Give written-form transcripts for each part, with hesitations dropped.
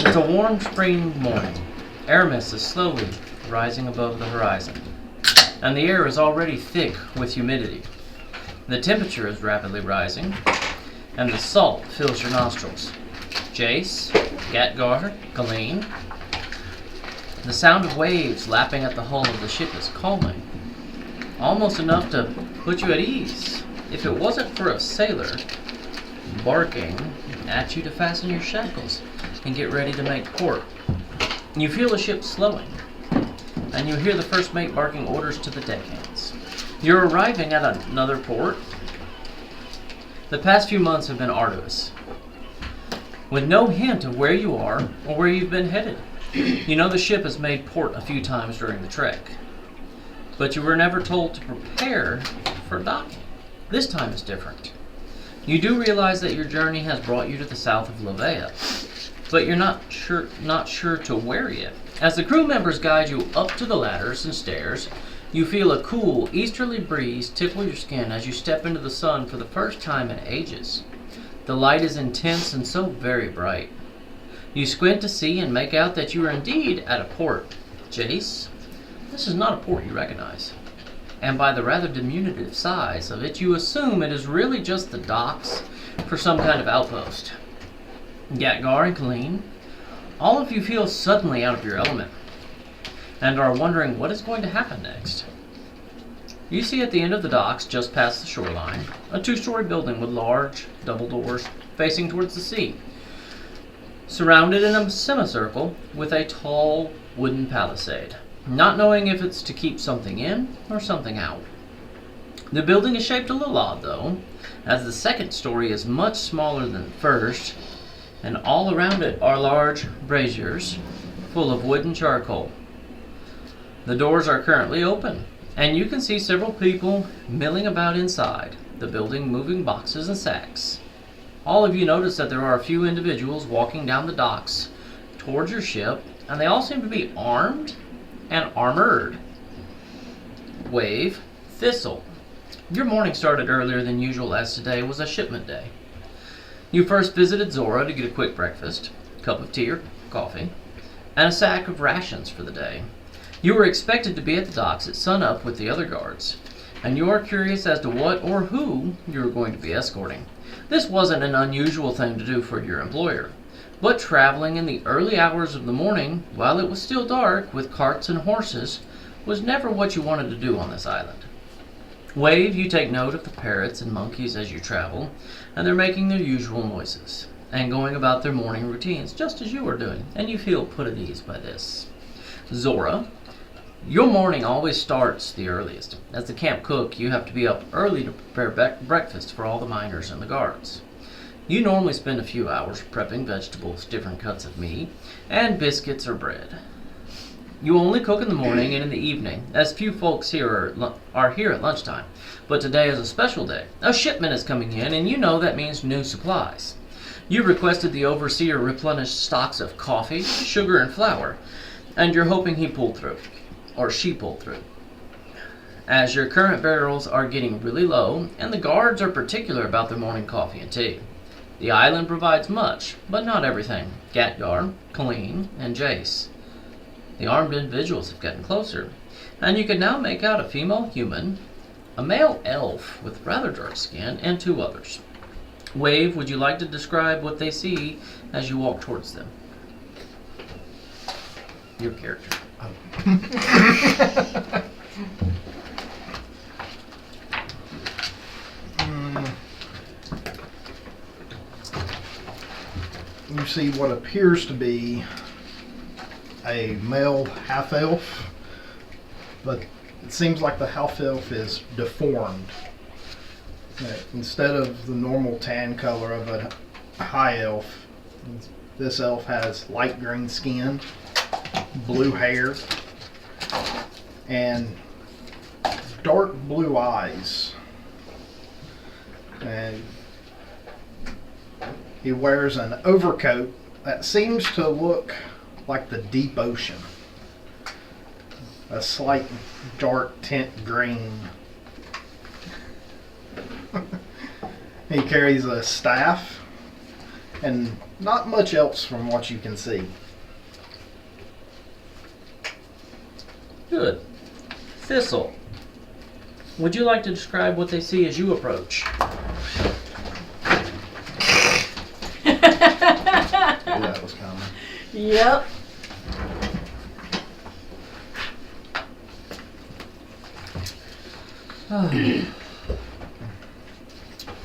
It's a warm spring morning. Air mist is slowly rising above the horizon, and the air is already thick with humidity. The temperature is rapidly rising, and the salt fills your nostrils. Jace, Gatgar, Colleen. The sound of waves lapping at the hull of the ship is calming, almost enough to put you at ease, if it wasn't for a sailor barking at you to fasten your shackles and get ready to make port. You feel the ship slowing, and you hear the first mate barking orders to the deckhands. You're arriving at another port. The past few months have been arduous, with no hint of where you are or where you've been headed. You know the ship has made port a few times during the trek, but you were never told to prepare for docking. This time is different. You do realize that your journey has brought you to the south of Levea, but you're not sure to where yet. As the crew members guide you up to the ladders and stairs, you feel a cool easterly breeze tickle your skin as you step into the sun for the first time in ages. The light is intense and so very bright. You squint to see and make out that you are indeed at a port. Jace, this is not a port you recognize, and by the rather diminutive size of it, you assume it is really just the docks for some kind of outpost. Gatgar and Colleen, all of you feel suddenly out of your element, and are wondering what is going to happen next. You see at the end of the docks, just past the shoreline, a two-story building with large double doors facing towards the sea, surrounded in a semicircle with a tall wooden palisade, not knowing if it's to keep something in or something out. The building is shaped a little odd, though, as the second story is much smaller than the first, and all around it are large braziers full of wood and charcoal. The doors are currently open, and you can see several people milling about inside the building, moving boxes and sacks. All of you notice that there are a few individuals walking down the docks towards your ship, and they all seem to be armed and armored. Wave, Thistle. Your morning started earlier than usual, as today was a shipment day. You first visited Zora to get a quick breakfast, cup of tea or coffee, and a sack of rations for the day. You were expected to be at the docks at sunup with the other guards, and you are curious as to what or who you are going to be escorting. This wasn't an unusual thing to do for your employer, but traveling in the early hours of the morning, while it was still dark, with carts and horses, was never what you wanted to do on this island. Wave, you take note of the parrots and monkeys as you travel, and they're making their usual noises, and going about their morning routines, just as you are doing, and you feel put at ease by this. Zora, your morning always starts the earliest. As the camp cook, you have to be up early to prepare breakfast for all the miners and the guards. You normally spend a few hours prepping vegetables, different cuts of meat, and biscuits or bread. You only cook in the morning and in the evening, as few folks here are here at lunchtime. But today is a special day. A shipment is coming in, and you know that means new supplies. You requested the overseer replenish stocks of coffee, sugar, and flour, and you're hoping he pulled through, or she pulled through, as your current barrels are getting really low, and the guards are particular about their morning coffee and tea. The island provides much, but not everything. Gatgar, Colleen, and Jace. The armed individuals have gotten closer, and you can now make out a female human, a male elf with rather dark skin, and two others. Wave, would you like to describe what they see as you walk towards them? Your character. You see what appears to be a male half-elf, but it seems like the half-elf is deformed. Instead of the normal tan color of a high elf, this elf has light green skin, blue hair, and dark blue eyes. And he wears an overcoat that seems to look like the deep ocean. A slight dark tint green. He carries a staff and not much else from what you can see. Good. Thistle, would you like to describe what they see as you approach? That was coming. Yep.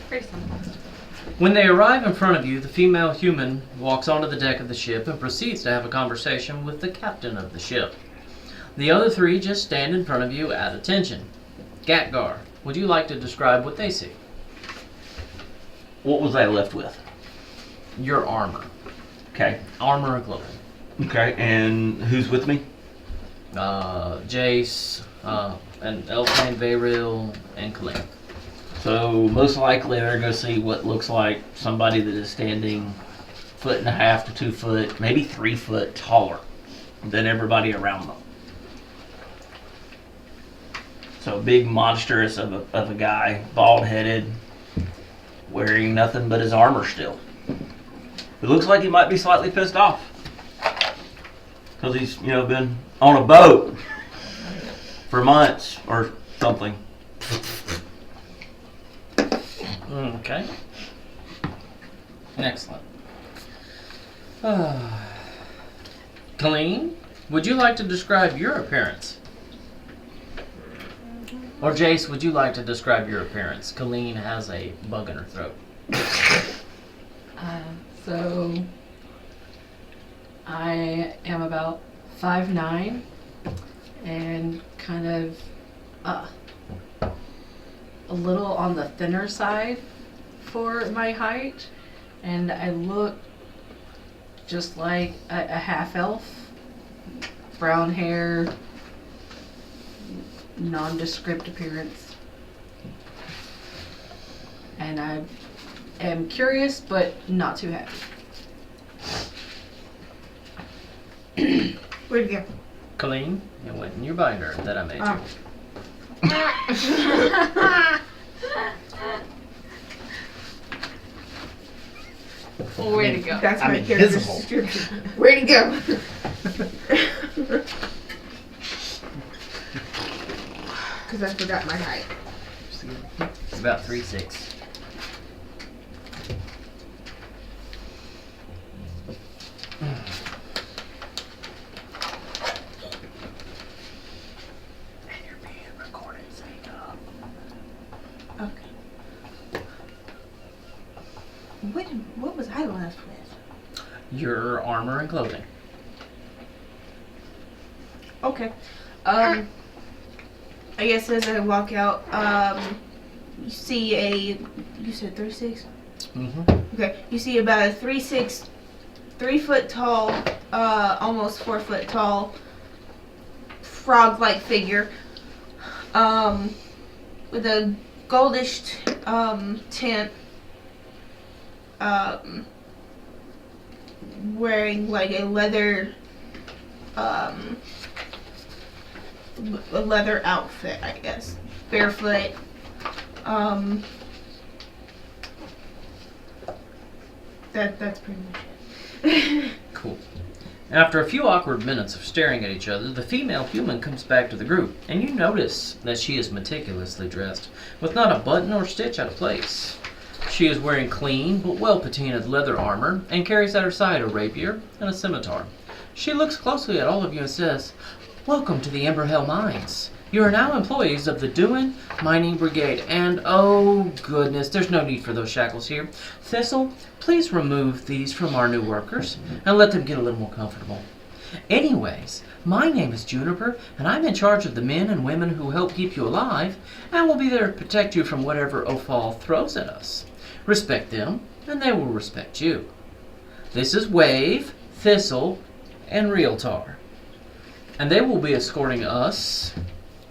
Pretty simple. When they arrive in front of you, the female human walks onto the deck of the ship and proceeds to have a conversation with the captain of the ship. The other three just stand in front of you at attention. Gatgar, would you like to describe what they see? What was I left with? Your armor. Okay. Armor and clothing. Okay, and who's with me? Jace, and Elfane, Vayril, and Kalin. So most likely they're going to see what looks like somebody that is standing 1.5 to 2 foot, maybe 3 foot taller than everybody around them. So a big monstrous of a guy, bald headed, wearing nothing but his armor still. It looks like he might be slightly pissed off because he's been on a boat for months or something. Okay. Excellent. Colleen, would you like to describe your appearance? Or Jace, would you like to describe your appearance? Colleen has a bug in her throat. So I am about 5'9" and kind of a little on the thinner side for my height, and I look just like a half elf, brown hair, nondescript appearance, and I am curious but not too happy. Where'd you go? Colleen, it went in your binder that I made you. Where'd it go? That's I'm my character's invisible. description. Where'd he go? Because I forgot my height. It's about 3'6". Okay. What was I left with? Your armor and clothing. Okay. I guess as I walk out, you see you said 3'6"? Mm-hmm. Okay. You see about a 3'6", 3 foot tall, almost 4 foot tall, frog-like figure, with a goldish tint, wearing like a leather outfit, I guess. Barefoot. That's pretty much it. Cool. After a few awkward minutes of staring at each other, the female human comes back to the group, and you notice that she is meticulously dressed, with not a button or stitch out of place. She is wearing clean but well-patinaed leather armor, and carries at her side a rapier and a scimitar. She looks closely at all of you and says, "Welcome to the Emberhell Mines. You are now employees of the Duin Mining Brigade, and oh goodness, there's no need for those shackles here. Thistle, please remove these from our new workers and let them get a little more comfortable. Anyways, my name is Juniper, and I'm in charge of the men and women who help keep you alive, and will be there to protect you from whatever Ophal throws at us. Respect them, and they will respect you. This is Wave, Thistle, and Realtar, and they will be escorting us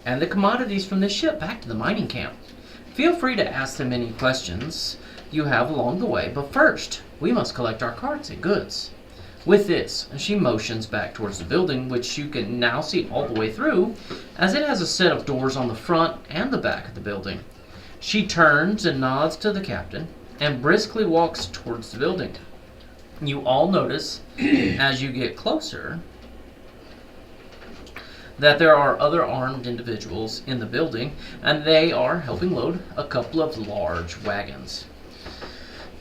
and the commodities from this ship back to the mining camp. Feel free to ask them any questions you have along the way, but first, we must collect our carts and goods. With this," and she motions back towards the building, which you can now see all the way through, as it has a set of doors on the front and the back of the building. She turns and nods to the captain, and briskly walks towards the building. You all notice, as you get closer, that there are other armed individuals in the building, and they are helping load a couple of large wagons.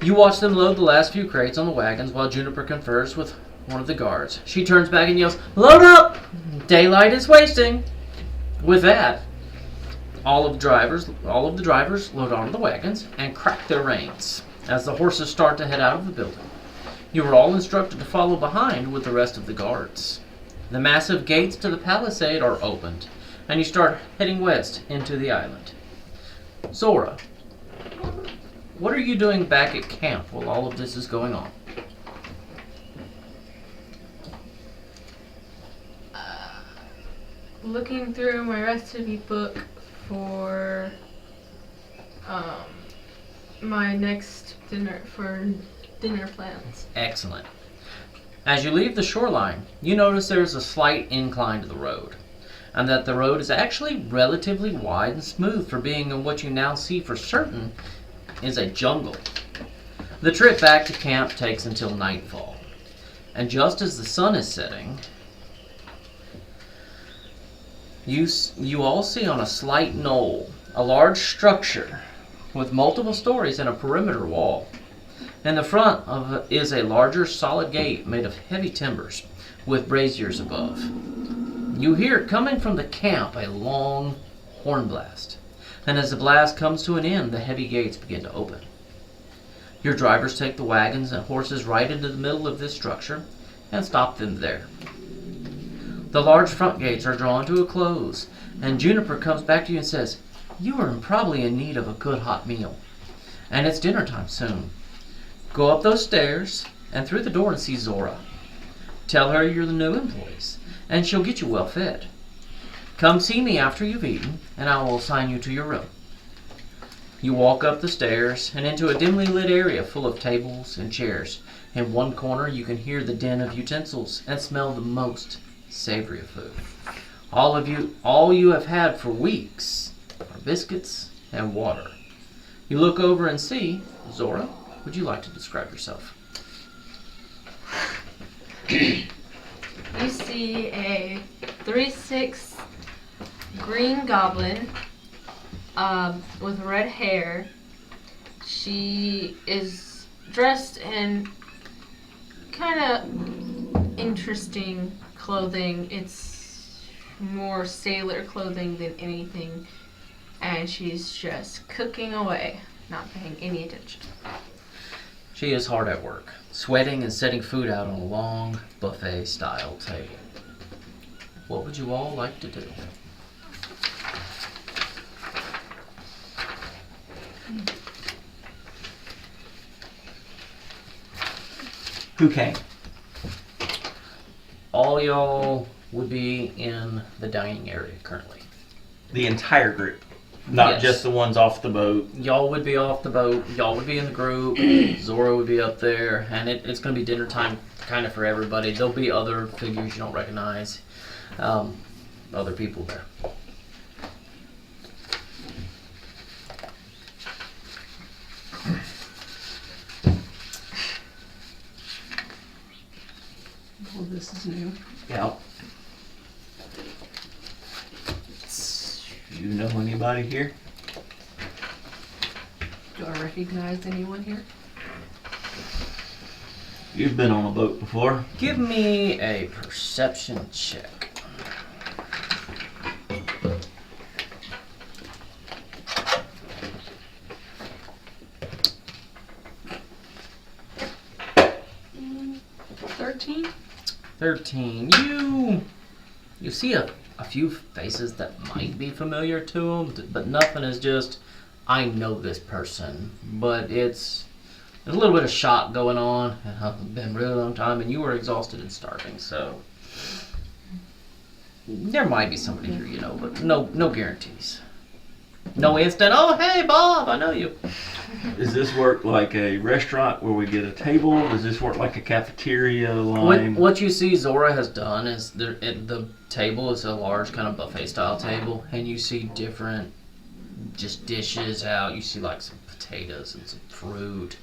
You watch them load the last few crates on the wagons while Juniper confers with one of the guards. She turns back and yells, "Load up! Daylight is wasting!" With that, all of the drivers load onto the wagons and crack their reins as the horses start to head out of the building. You are all instructed to follow behind with the rest of the guards. The massive gates to the palisade are opened, and you start heading west into the island. Zora, what are you doing back at camp while all of this is going on? Looking through my recipe book for my next dinner plans. Excellent. As you leave the shoreline, you notice there's a slight incline to the road, and that the road is actually relatively wide and smooth for being in what you now see for certain is a jungle. The trip back to camp takes until nightfall, and just as the sun is setting, you all see on a slight knoll a large structure with multiple stories and a perimeter wall. In the front of it is a larger solid gate made of heavy timbers with braziers above. You hear coming from the camp a long horn blast, and as the blast comes to an end, the heavy gates begin to open. Your drivers take the wagons and horses right into the middle of this structure and stop them there. The large front gates are drawn to a close, and Juniper comes back to you and says, "You are probably in need of a good hot meal, and it's dinner time soon. Go up those stairs and through the door and see Zora. Tell her you're the new employees, and she'll get you well fed. Come see me after you've eaten, and I will assign you to your room." You walk up the stairs and into a dimly lit area full of tables and chairs. In one corner you can hear the din of utensils and smell the most savory of food. All you have had for weeks are biscuits and water. You look over and see, Zora, would you like to describe yourself? You see a 3'6" green goblin with red hair. She is dressed in kind of interesting clothing. It's more sailor clothing than anything, and she's just cooking away, not paying any attention. She is hard at work, sweating and setting food out on a long buffet-style table. What would you all like to do? Who came? All y'all would be in the dining area currently. The entire group, not Yes. just the ones off the boat. Y'all would be off the boat. Y'all would be in the group. Zora would be up there, and it's going to be dinner time kind of for everybody. There'll be other figures you don't recognize, other people there. Well, this is new. Yeah. You know anybody here? Do I recognize anyone here? You've been on a boat before. Give me a perception check. Mm, 13? 13. You see a few faces that might be familiar to them, but nothing is just, I know this person. But there's a little bit of shock going on. It's been a really long time, and you were exhausted and starving, so there might be somebody here you know, but no guarantees. No instant, oh, hey, Bob, I know you. Does this work like a restaurant where we get a table? Does this work like a cafeteria line? What you see Zora has done is the table is a large kind of buffet style table, and you see different just dishes out. You see like some potatoes and some fruit,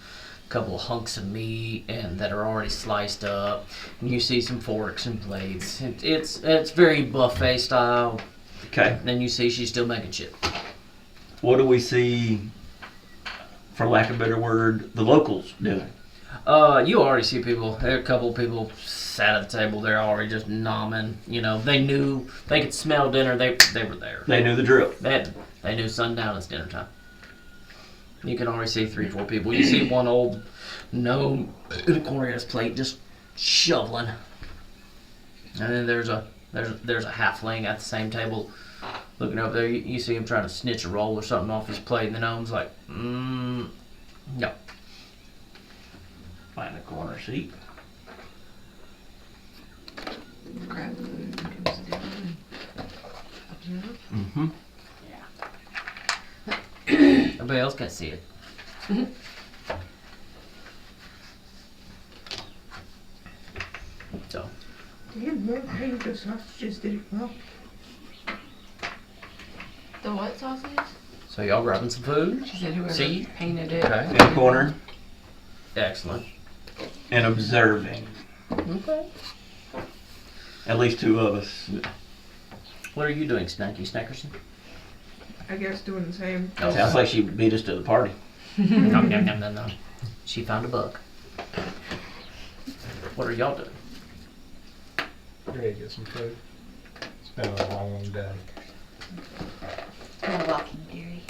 couple of hunks of meat and that are already sliced up. And you see some forks and plates. It's very buffet style. Okay. Then you see she's still making chips. What do we see, for lack of a better word, the locals doing? You already see people. There are a couple of people sat at the table. They're already just nomming. You know, they knew they could smell dinner. They were there. They knew the drill. They knew sundown is dinner time. You can already see 3-4 people. You see one old gnome in a corner of his plate just shoveling, and then there's a halfling at the same table looking over there. You see him trying to snitch a roll or something off his plate, and the gnome's like, no. Find a corner seat. Grab food comes down. Mm-hmm. Everybody else can see it. So, Damn, whoever painted those sausages did it well. The what sausage? so y'all grabbing some food? She said whoever See? painted it. Okay. In the corner Excellent. and observing. Okay. At least 2 of us. What are you doing, Snacky Snackerson? I guess doing the same. Oh. Sounds like she beat us to the party. No. She found a bug. What are y'all doing? Ready to get some food. It's been a long day. Go walking, dearie.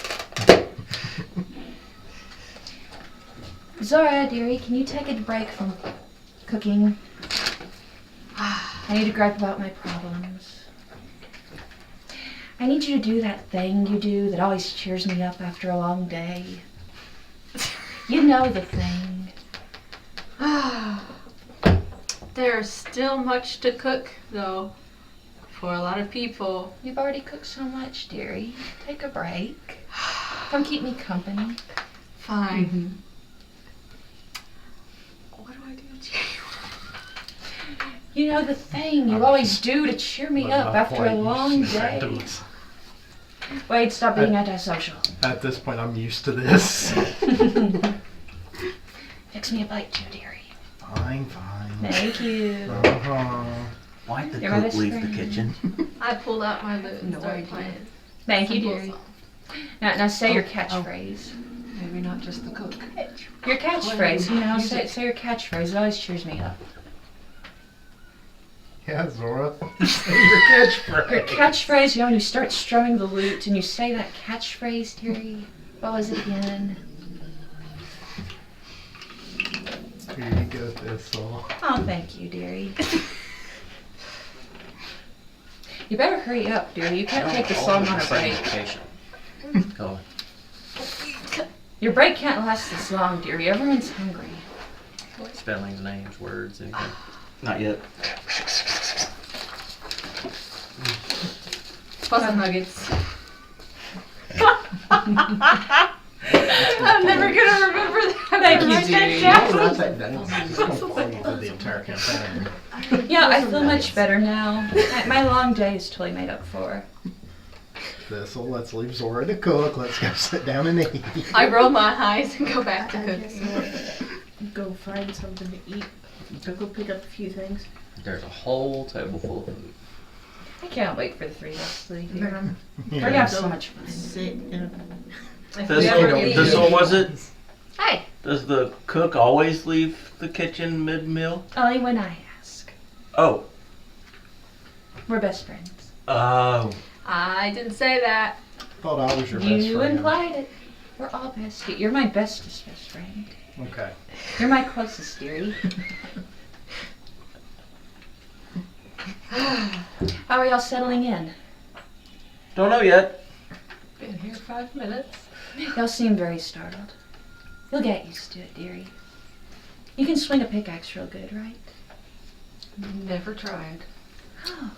Zora, dearie, can you take a break from cooking? I need to gripe about my problems. I need you to do that thing you do that always cheers me up after a long day. You know the thing. There's still much to cook, though, for a lot of people. You've already cooked so much, dearie. Take a break. Come keep me company. Fine. What do I do, Jay? You know the thing you always do to cheer me up after a long day. Wade, stop being antisocial. At this point, I'm used to this. Fix me a bite too, dearie. Fine. Thank you. Why'd the You're my cook best leave the friend. kitchen? I pulled out my loot and No started idea. playing. Thank you, Simple dearie. song. Now say your catchphrase. Maybe not just the cook. Your catchphrase, you know, say your catchphrase. It always cheers me up. Yeah, Zora. Say your catchphrase. Your catchphrase, you know, when you start strumming the lute and you say that catchphrase, dearie. What was it again? Here you go, Thistle. Oh, thank you, dearie. You better hurry up, dearie. You can't take the song on a break. Go. Your break can't last this long, dearie. Everyone's hungry. Spellings, names, words, anything. Not yet. Fuzzy nuggets. I'm never gonna remember that. Thank you, Write that dearie. down. Write that down. It's gonna follow you through the entire campaign. Yeah, I feel much better now. My long day is totally made up for. Thistle, let's leave Zora to cook. Let's go sit down and eat. I roll my eyes and go back to cooking. Go find something to eat. Go pick up a few things. There's a whole table full of food. I can't wait for the 3 of us to leave And then here. I'm We're gonna have so much fun. sit in Thistle, was it? Hi. Does the cook always leave the kitchen mid-meal? Only when I ask. Oh. We're best friends. Oh. I didn't say that. Thought I was your best You friend. implied it. We're all besties. You're my bestest best friend. Okay. You're my closest, dearie. How are y'all settling in? Don't know yet. Been here 5 minutes. Y'all seem very startled. You'll get used to it, dearie. You can swing a pickaxe real good, right? Never tried. Oh,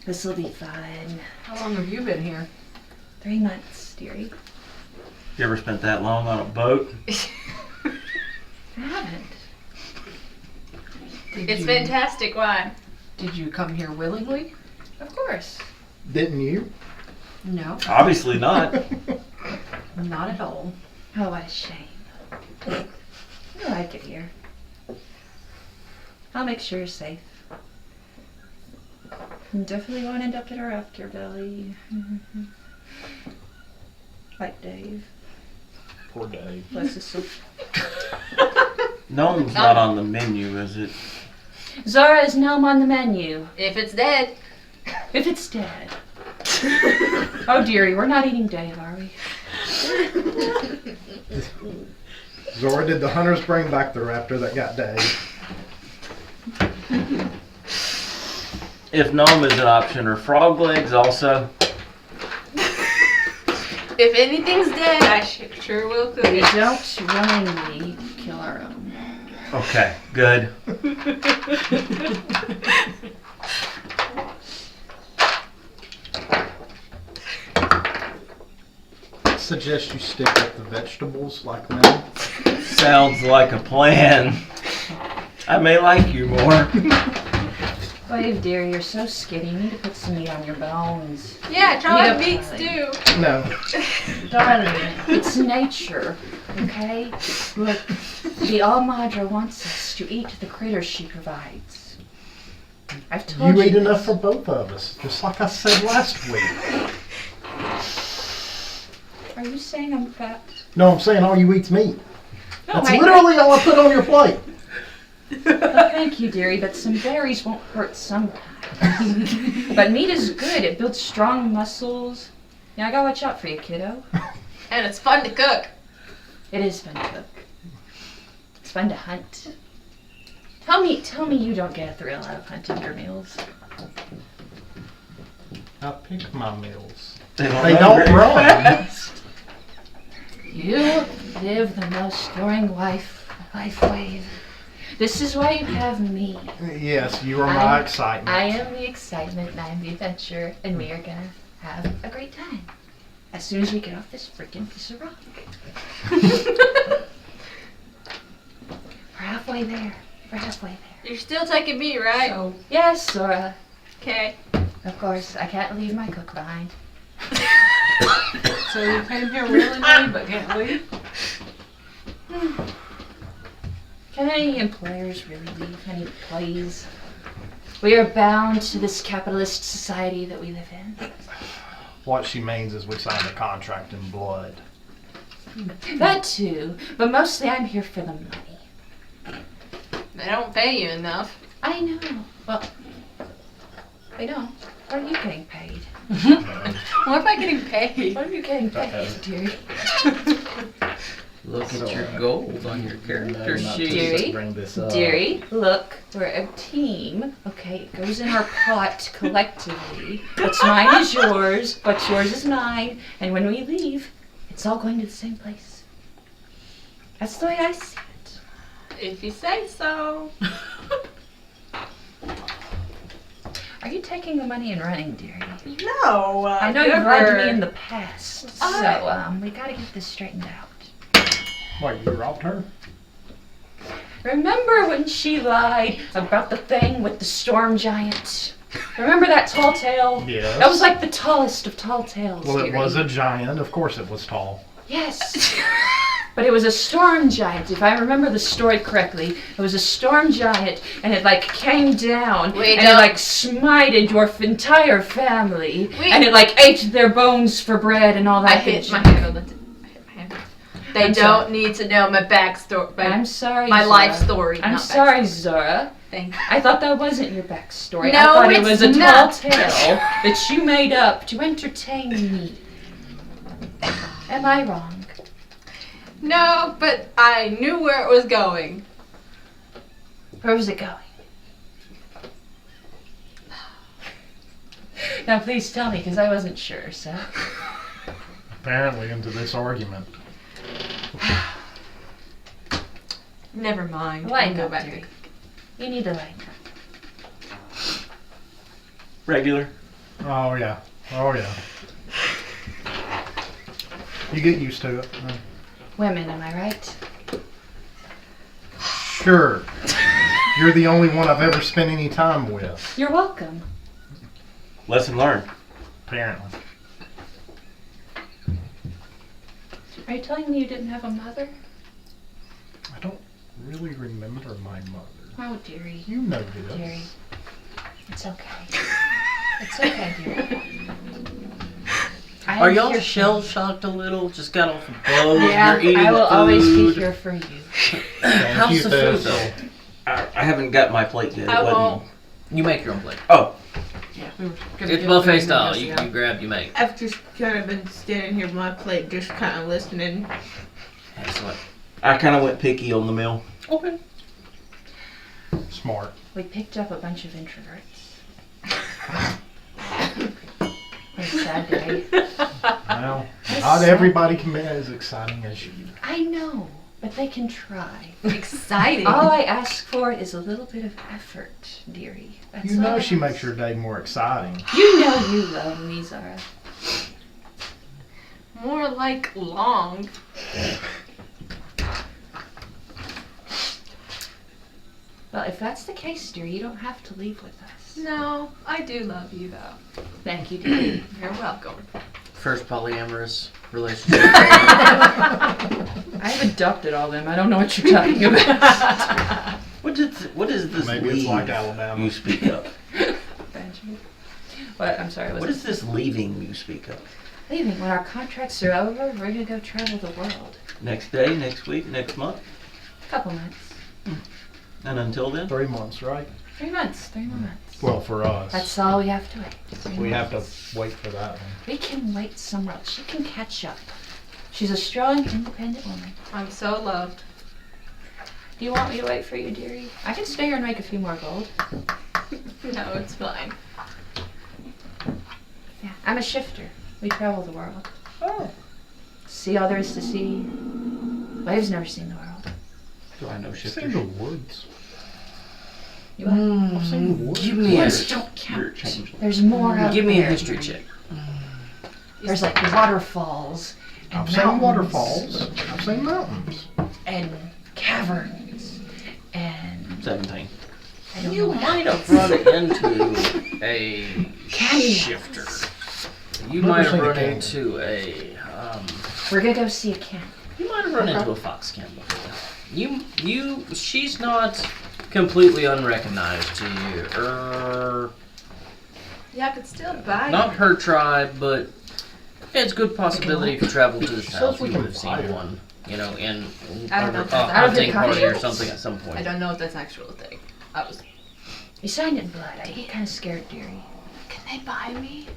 this'll be fun. How long have you been here? 3 months, dearie. You ever spent that long on a boat? I haven't. It's fantastic. Why? Did you come here willingly? Of course. Didn't you? No, Obviously not. not at all. Oh, what a shame. like it here. I'll make sure you're safe. You definitely won't end up in a raptor belly. Like Dave. Poor Dave. Bless his soul. Gnome's not on the menu, is it? Zora is gnome on the menu. If it's dead. If it's dead. Oh dearie, we're not eating Dave, are we? Zora, did the hunters bring back the raptor that got Dave? If gnome is an option, or frog legs also. If anything's dead, I sure will cook We it. don't willingly kill our own. Okay, good. I suggest you stick with the vegetables like me. Sounds like a plan. I may like you more. Wave, dear, you're so skinny. You need to put some meat on your bones. Yeah, try Yeah, my meats darling. too. No. Darling, it's nature, okay? Look, the Almadra wants us to eat the critters she provides. I've told you. You eat enough for both of us, just like I said last week. Are you saying I'm fat? No, I'm saying all you eat's meat. No, That's literally all I put on your plate. Well, thank you, dearie, but some berries won't hurt sometimes. But meat is good. It builds strong muscles. Yeah, I gotta watch out for you, kiddo. And it's fun to cook. It is fun to cook. It's fun to hunt. Tell me you don't get a thrill out of hunting your meals. I pick my meals. They They don't run. You live the most boring life, Wave. This is why you have me. Yes, you are my excitement. I am the excitement and I am the adventure, and we are gonna have a great time. As soon as we get off this freaking piece of rock. We're halfway there. You're still taking me, right? So, yes, Zora. Okay. Of course, I can't leave my cook behind. So you came here willingly but can't leave? Can any employers really leave? Any employees? We are bound to this capitalist society that we live in. What she means is we signed a contract in blood. That too, but mostly I'm here for the money. They don't pay you enough. I know. Well, they don't. What are you getting paid? What am I getting paid? What are you getting paid, dearie? Look at your gold on your character sheet. Dearie, Bring this up. dearie, look, we're a team, okay? It goes in our pot collectively. What's mine is yours, what's yours is mine, and when we leave, it's all going to the same place. That's the way I see it. If you say so. Are you taking the money and running, dearie? No. I know you've lied to me in the past, so we gotta get this straightened out. What, you robbed her? Remember when she lied about the thing with the storm giant? Remember that tall tale? Yes. That was like the tallest of tall tales. Well, it dearie. was a giant. Of course it was tall. Yes. But it was a storm giant, if I remember the story correctly. It was a storm giant, and it like came down, Wait, and it like smited your entire family, and it like ate their bones for bread and all that. I hit good my shit. head on the. They I'm don't sorry. need to know my backstory. I'm sorry, My Zora. life story. I'm not sorry, backstory. Zora. Thank I thought that wasn't your backstory. No, I thought it was it's a not. tall tale that you made up to entertain me. Am I wrong? No, but I knew where it was going. Where was it going? Now please tell me, because I wasn't sure, so. Apparently into this argument. Never mind. Lighten I'll up, go back. dearie. You need to lighten up. Regular. Oh, yeah. Oh, yeah. You get used to it. Women, am I right? Sure. You're the only one I've ever spent any time with. You're welcome. Lesson learned. Apparently. Are you telling me you didn't have a mother? I don't really remember my mother. Oh, dearie. You know this. Dearie. It's okay. It's okay, dearie. Are y'all shell shocked a little? Just got off a boat. Yeah, You're eating I will food. always be here for you. How's the food Thistle. though? I haven't got my plate yet. It I wasn't- won't. You make your own plate. Oh, Yeah, we were gonna It's get buffet food style. and You just, grab, you make. I've just kind of been standing here with my plate, just kind of listening. Excellent. I kind of went picky on the meal. Okay. Smart. We picked up a bunch of introverts. What a sad day. Well, not everybody can be as exciting as you. I know, but they can try. Exciting. All I ask for is a little bit of effort, dearie. That's You all know I she ask. makes your day more exciting. You know you love me, Zara. More like long. Well, if that's the case, dearie, you don't have to leave with us. No, I do love you though. Thank you, dearie. You're welcome. First polyamorous relationship. I've adopted all them. I don't know what you're talking about. What is this Maybe it's leave like Alabama. you speak of? Benjamin. What? I'm sorry. What is this leaving you speak of? Leaving. When our contracts are over, we're gonna go travel the world. Next day, next week, next month? Couple months. And until then? 3 months, right? 3 months. 3 more months. Well, for us. That's all we have to wait. 3 We have months. to wait for that one. We can wait somewhere else. She can catch up. She's a strong, independent woman. I'm so loved. Do you want me to wait for you, dearie? I can stay here and make a few more gold. No, it's fine. Yeah, I'm a shifter. We travel the world. Oh. See all there is to see. Wave's never seen the world. Do I know I've seen shifters? the woods. You want? I've seen the woods. Give me a, Woods don't You're count. changing. There's more out give me a there. history check. There's like waterfalls and I've mountains seen waterfalls. I've seen mountains. and caverns and 17. I don't You know. might have run into a Canyons. shifter. You Never might have seen a run canyon. into We're gonna go see a camp. you might have run into a fox can before. She's not completely unrecognized to you. Yeah, I could still buy Not her tribe, but it's a good possibility if you traveled to this She house, says we you can would have seen buy her. one. You know, in I don't know if a that's out of the hunting party or contract. something at some point. I don't know if that's an actual thing. I was. You signed it in blood. I get kind of scared, dearie. Can they buy me?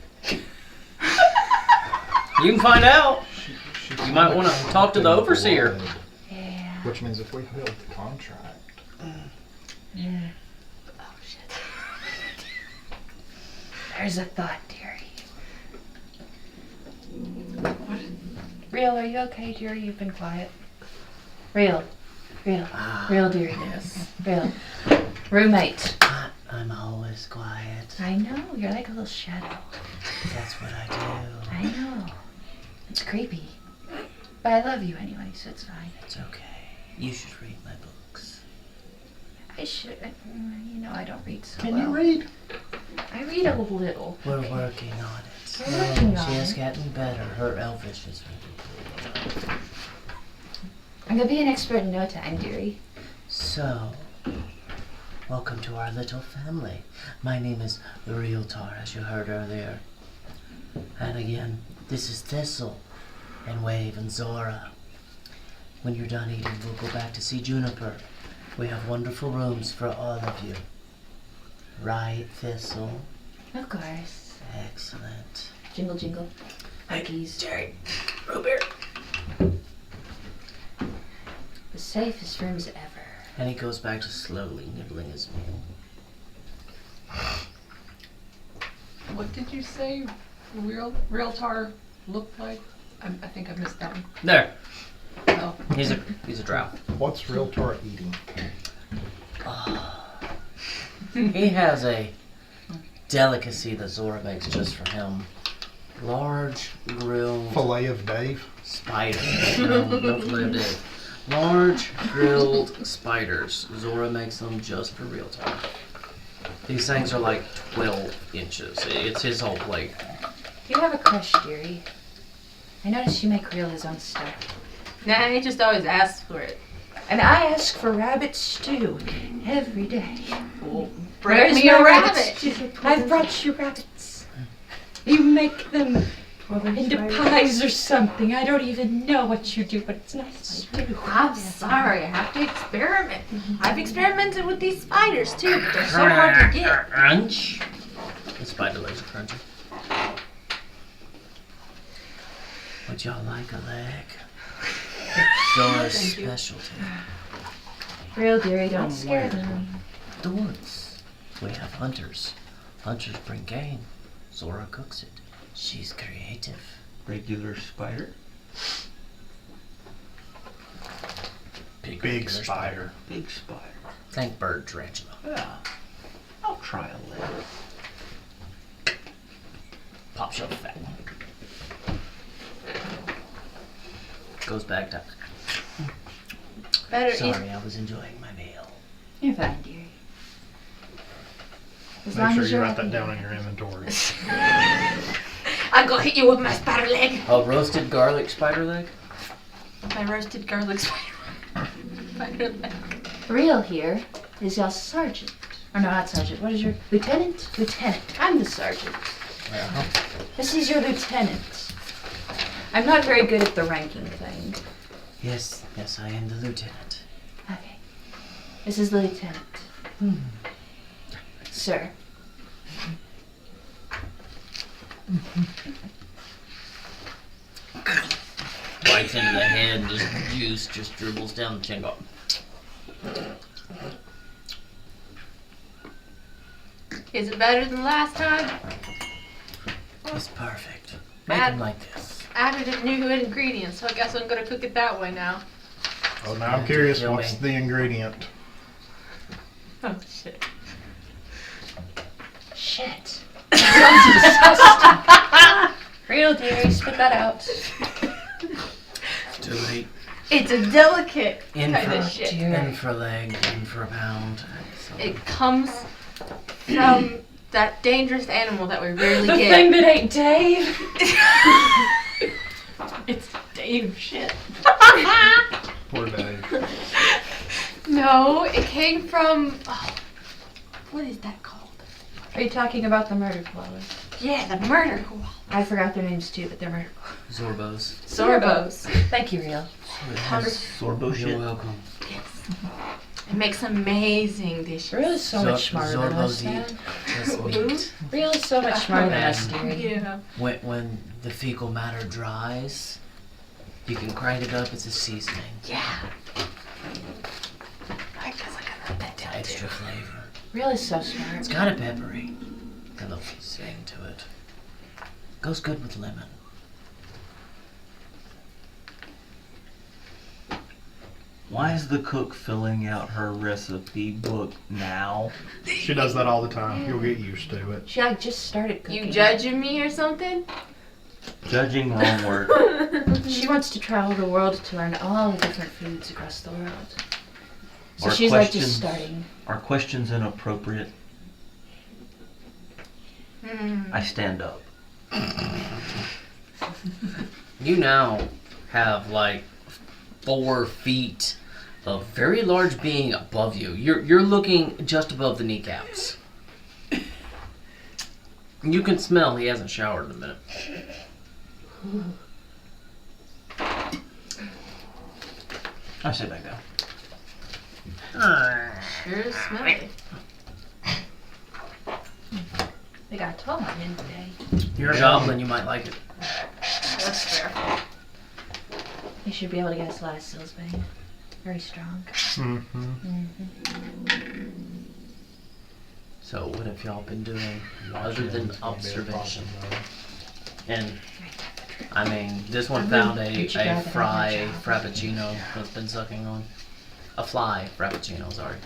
You can find out. She You might wanna talk to the overseer. Yeah. Which means if we build the contract. Yeah. Oh shit. There's a thought, dearie. Real, are you okay, dearie? You've been quiet. Real. Real, dearie. Yes. Real. Roommate. I'm always quiet. I know, you're like a little shadow. That's what I do. I know. It's creepy. But I love you anyway, so it's fine. It's okay. You should read my books. I should. You know, I don't read so Can well. you read? I read a little. We're working on it. We're working on She is it. getting better. Her elvish is really good. I'm gonna be an expert in no time, dearie. So, welcome to our little family. My name is the Realtor, as you heard earlier. And again, this is Thistle and Wave and Zora. When you're done eating, we'll go back to see Juniper. We have wonderful rooms for all of you. Right, Thistle? Of course. Excellent. Jingle, jingle. Monkeys. Jerry, root beer. The safest rooms ever. And he goes back to slowly nibbling his meal. What did you say? Realtor looked like? I think I missed that one. There. Oh. He's a drow. What's Realtor eating? He has a delicacy that Zora makes just for him. Large grilled Filet of Dave. spider. No, no filet of Dave. Large grilled spiders. Zora makes them just for Realtor. These things are like 12 inches. It's his whole plate. Do you have a crush, dearie? I noticed you make Real his own stuff. Nah, he just always asks for it. And I ask for rabbit stew every day. Bring Where's me my a rabbit rabbit. stew? I've brought you rabbits. You make them into pies or something. I don't even know what you do, but it's nice stew. I'm sorry, I have to experiment. I've experimented with these spiders too, but they're so hard to get. Crunch. The spider legs are crunchy. Would y'all like a leg? Dora's specialty. Real dearie, don't scare them. The woods. We have hunters. Hunters bring game. Zora cooks it. She's creative. Regular spider. Big regular spider. Big spider. Think bird tarantula. Yeah. I'll try a leg. Pop shelf fat. Goes back to. Better Sorry, I was enjoying my meal. You're fine, dearie. As Make long sure as you you're write that happy. down in your inventory. I'm gonna hit you with my spider leg. A roasted garlic spider leg? My roasted garlic spider leg. Real here is your sergeant. Or no, not sergeant. What is your lieutenant? Lieutenant. I'm the sergeant. This is your lieutenant. I'm not very good at the ranking thing. Yes, I am the lieutenant. Okay. This is the lieutenant. Sir. Bites into the head and just juice just dribbles down the chin. Go. Is it better than last time? It's perfect. Make Add- them like this. Added a new ingredient, so I guess I'm gonna cook it that way now. Oh, now I'm curious, Yummy. what's the ingredient? Oh shit. Shit. Sounds disgusting. Real dearie, spit that out. It's too late. It's a delicate In kind for, of shit. in for a leg, in for a pound. So, It comes from that dangerous animal that we rarely The get. thing that ain't Dave. It's Dave shit. Poor Dave. No, it came from. Oh, what is that called? Are you talking about the murder koalas? Yeah, the murder koala. I forgot their names too, but they're murder Zorbos. Sorbos. koalas. Thank you, Real. Sorbo You're shit. welcome. It makes amazing dishes. Real is so much smarter than us, Zorbos man. eat just meat. Real is so much smarter than us, dearie. Yeah. When the fecal matter dries, you can grind it up as a seasoning. Yeah. I guess I gotta write that down Extra too. flavor. Real is so smart. It's got a peppery and a zing to it. Goes good with lemon. Why is the cook filling out her recipe book now? She does that all the time. You'll get used to it. She like just started cooking. You judging me or something? Judging, wrong word. She wants to travel the world to learn all the different foods across the world. So Are she's like questions- just starting. Are questions inappropriate? Hmm. I stand up. You now have like 4 feet of very large being above you. You're looking just above the kneecaps. You can smell he hasn't showered in a minute. I sit back down. Sure is smelly. They got tall man in today. You're a goblin, you might like it. That's fair. They should be able to get us a lot of Silsbane. Very strong. Mm-hmm. So what have y'all been doing other than observation? And I mean, this one found a fry frappuccino that's been sucking on. A fly frappuccino, sorry.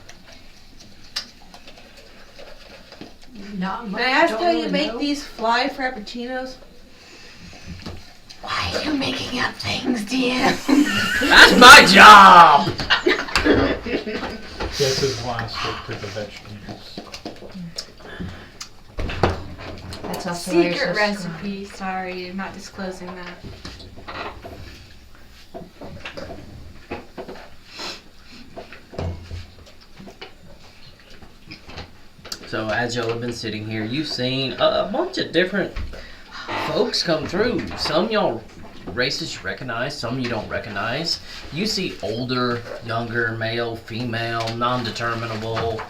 Not much. May I ask how you going, make no. these fly frappuccinos? Why are you making up things, DM? That's my job! This is why I stick to the vegetables. That's also why you're Secret so recipe. Sorry, I'm not disclosing that. So as y'all have been sitting here, you've seen a bunch of different folks come through. Some y'all races you recognize, some you don't recognize. You see older, younger, male, female, non-determinable,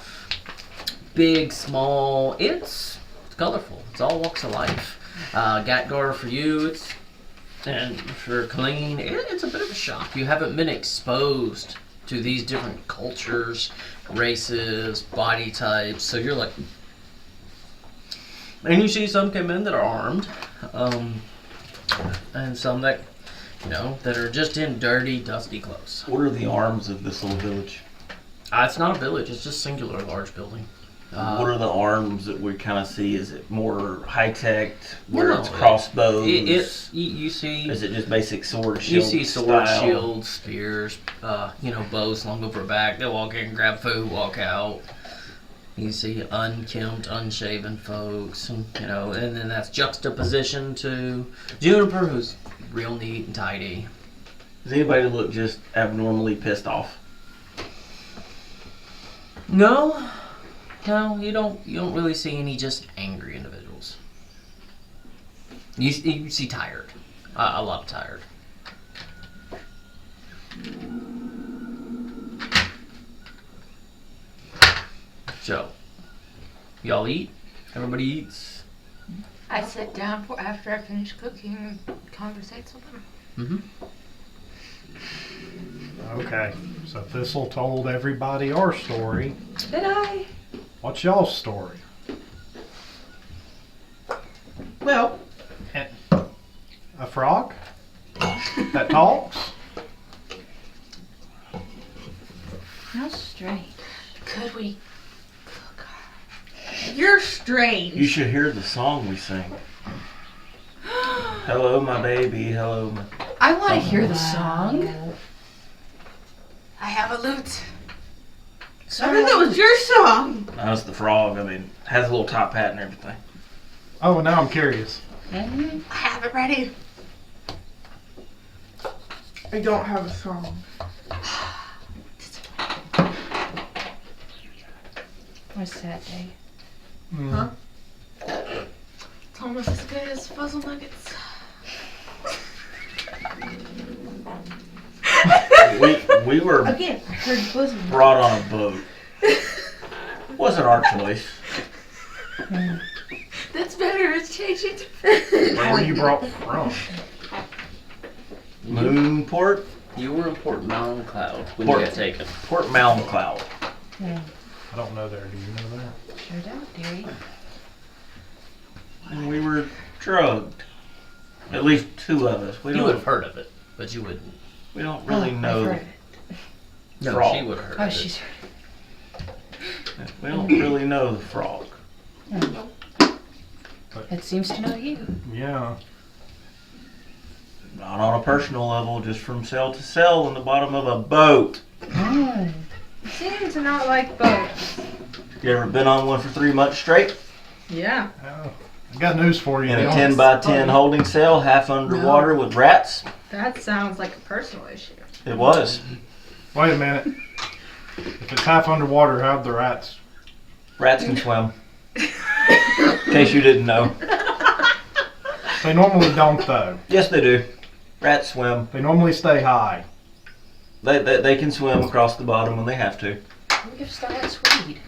big, small. It's colorful. It's all walks of life. Gatgar for you, and for Colleen, it's a bit of a shock. You haven't been exposed to these different cultures, races, body types, so you're like... And you see some come in that are armed, and some that, that are just in dirty, dusty clothes. What are the arms of this little village? It's not a village, it's just singular large building. What are the arms that we kind of see? Is it more high-tech, where No, it's crossbows? You see... Is it just basic sword, You shield see sword, style? shields, spears, bows slung over back. They walk in, grab food, walk out. You see unkempt, unshaven folks, and then that's juxtaposition to Juniper, who's real neat and tidy. Does anybody look just abnormally pissed off? No, you don't really see any just angry individuals. You see tired, a lot of tired. So, y'all eat? Everybody eats? I sit down after I finish cooking and conversates with them. Mm-hmm. Okay, so Thistle told everybody our story. Did I? What's y'all's story? Well, A frog that talks? How strange. Could we cook her? you're strange. You should hear the song we sing. Hello, my baby. Hello, my... I want to hear the song. I have a lute. I thought that was your song. That's the frog. I mean, has a little top hat and everything. Oh, now I'm curious. I have it ready. I don't have a song. What a sad day. Huh? It's almost as good as Puzzle Nuggets. We were Again, I heard bosom. brought on a boat. Wasn't our choice. That's better. It's changing. Where were you brought from? Moonport? You were in Port Malmcloud when Port- you got taken. Port Malmcloud. I don't know there. Do you know that? Sure don't, dearie. And we were drugged. At least two of us. We You would don't. have heard of it, but you wouldn't. We don't really I've know. heard of it. No, Frog. she would have heard Oh, of she's it. heard We don't really know the frog. it. It seems to know you. Yeah. Not on a personal level, just from cell to cell in the bottom of a boat. Seems to not like boats. You ever been on one for 3 months straight? Yeah. Oh, I got news for you. In a Neil. 10 by 10 holding cell, half underwater with rats? That sounds like a personal issue. It was. Wait a minute. If it's half underwater, how'd the rats? Rats can swim. In case you didn't know. They normally don't, though. Yes, they do. Rats swim. They normally stay high. They can swim across the bottom when they have to. We could start at Swede.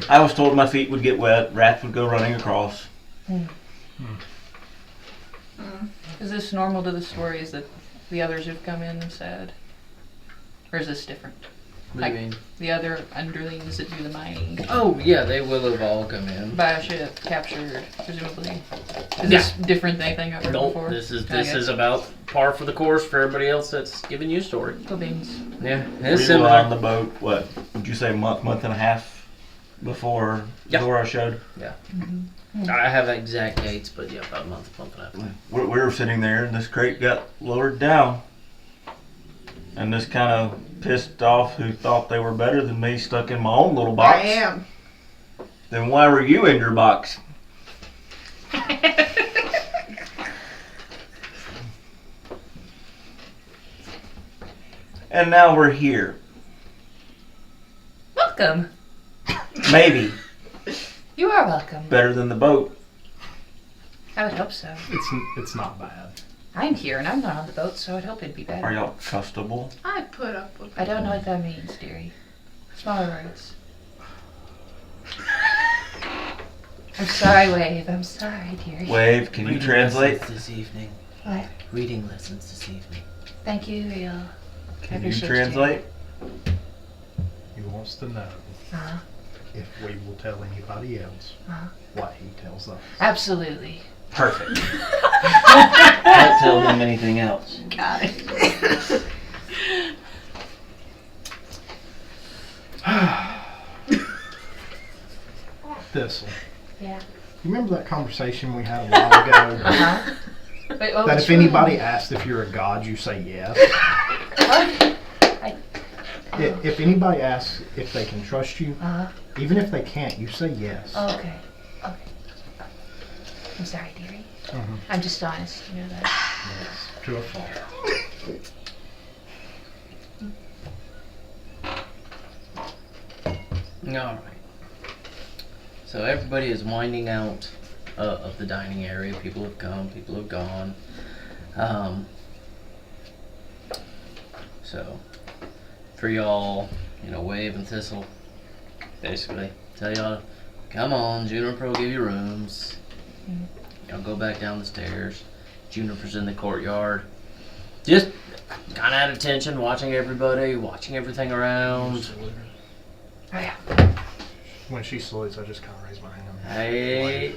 I was told my feet would get wet, rats would go running across. Is this normal to the stories that the others have come in and said? Or is this different? What do you mean? The other underlings that do the mining Oh, yeah, they will have all come in. by a ship, captured, presumably. Is this different than anything I've heard Nope, before? this is Okay. about par for the course for everybody else that's giving you a story. Cool beans. Yeah, We it's were on similar. the boat, what, would you say month and a half before Yeah. Zora showed? I have exact dates, but yeah, about a month and a half. We were sitting there and this crate got lowered down. And this kind of pissed off who thought they were better than me stuck in my own little box. I am. Then why were you in your box? And now we're here. Welcome. Maybe. You are welcome. Better than the boat. I would hope so. It's not bad. I'm here and I'm not on the boat, so I'd hope it'd be Are better. y'all trustable? I put up with I don't know what that means, dearie. Smaller words. I'm sorry, Wave. I'm sorry, dearie. Wave, can you translate? Lessons this evening. What? Reading lessons this evening. Thank you, Real. Can you appreciate you. translate? He wants to know Uh-huh. if we will tell anybody else Uh-huh. what he tells us. Absolutely. Perfect. Can't tell them anything else. Got it. Thistle. Yeah. You remember that conversation we had a while ago? Uh-huh. Wait, what That was if wrong? anybody asked if you're a god, you say yes. What? If anybody asks if they can trust you, Uh-huh. even if they can't, you say yes. Oh, okay. Okay. I'm sorry, dearie. Mhm. I'm just honest, you know that. Yes, to a fault. Alright. So everybody is winding out of the dining area. People have come, people have gone. So, for y'all, Wave and Thistle, basically, tell y'all, come on, Juniper will give you rooms. Y'all go back down the stairs. Juniper's in the courtyard. Just kind of at attention, watching everybody, watching everything around. Oh, yeah. When she salutes, I just kind of raise my hand.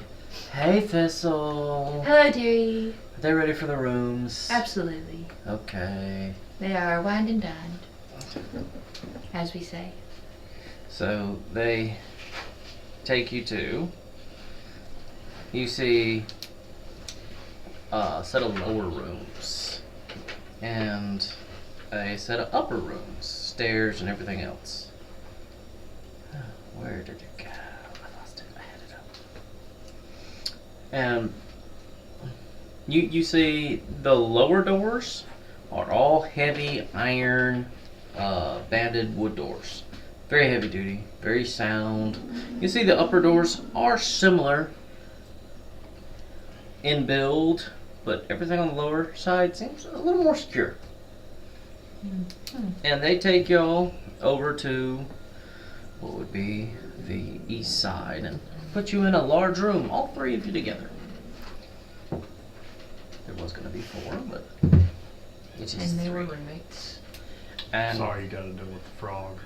Hey, Thistle. Hello, dearie. Are they ready for the rooms? Absolutely. Okay. They are wined and dined, as we say. So they take you to. You see a set of lower rooms and a set of upper rooms, stairs and everything else. Where did it go? I lost it. I had it up. And you see the lower doors are all heavy iron banded wood doors. Very heavy duty, very sound. You see the upper doors are similar in build, but everything on the lower side seems a little more secure. And they take y'all over to what would be the east side and put you in a large room, all three of you together. There was going to be four, but it's just And they were three. roommates. And, Sorry, you got to deal with the frog.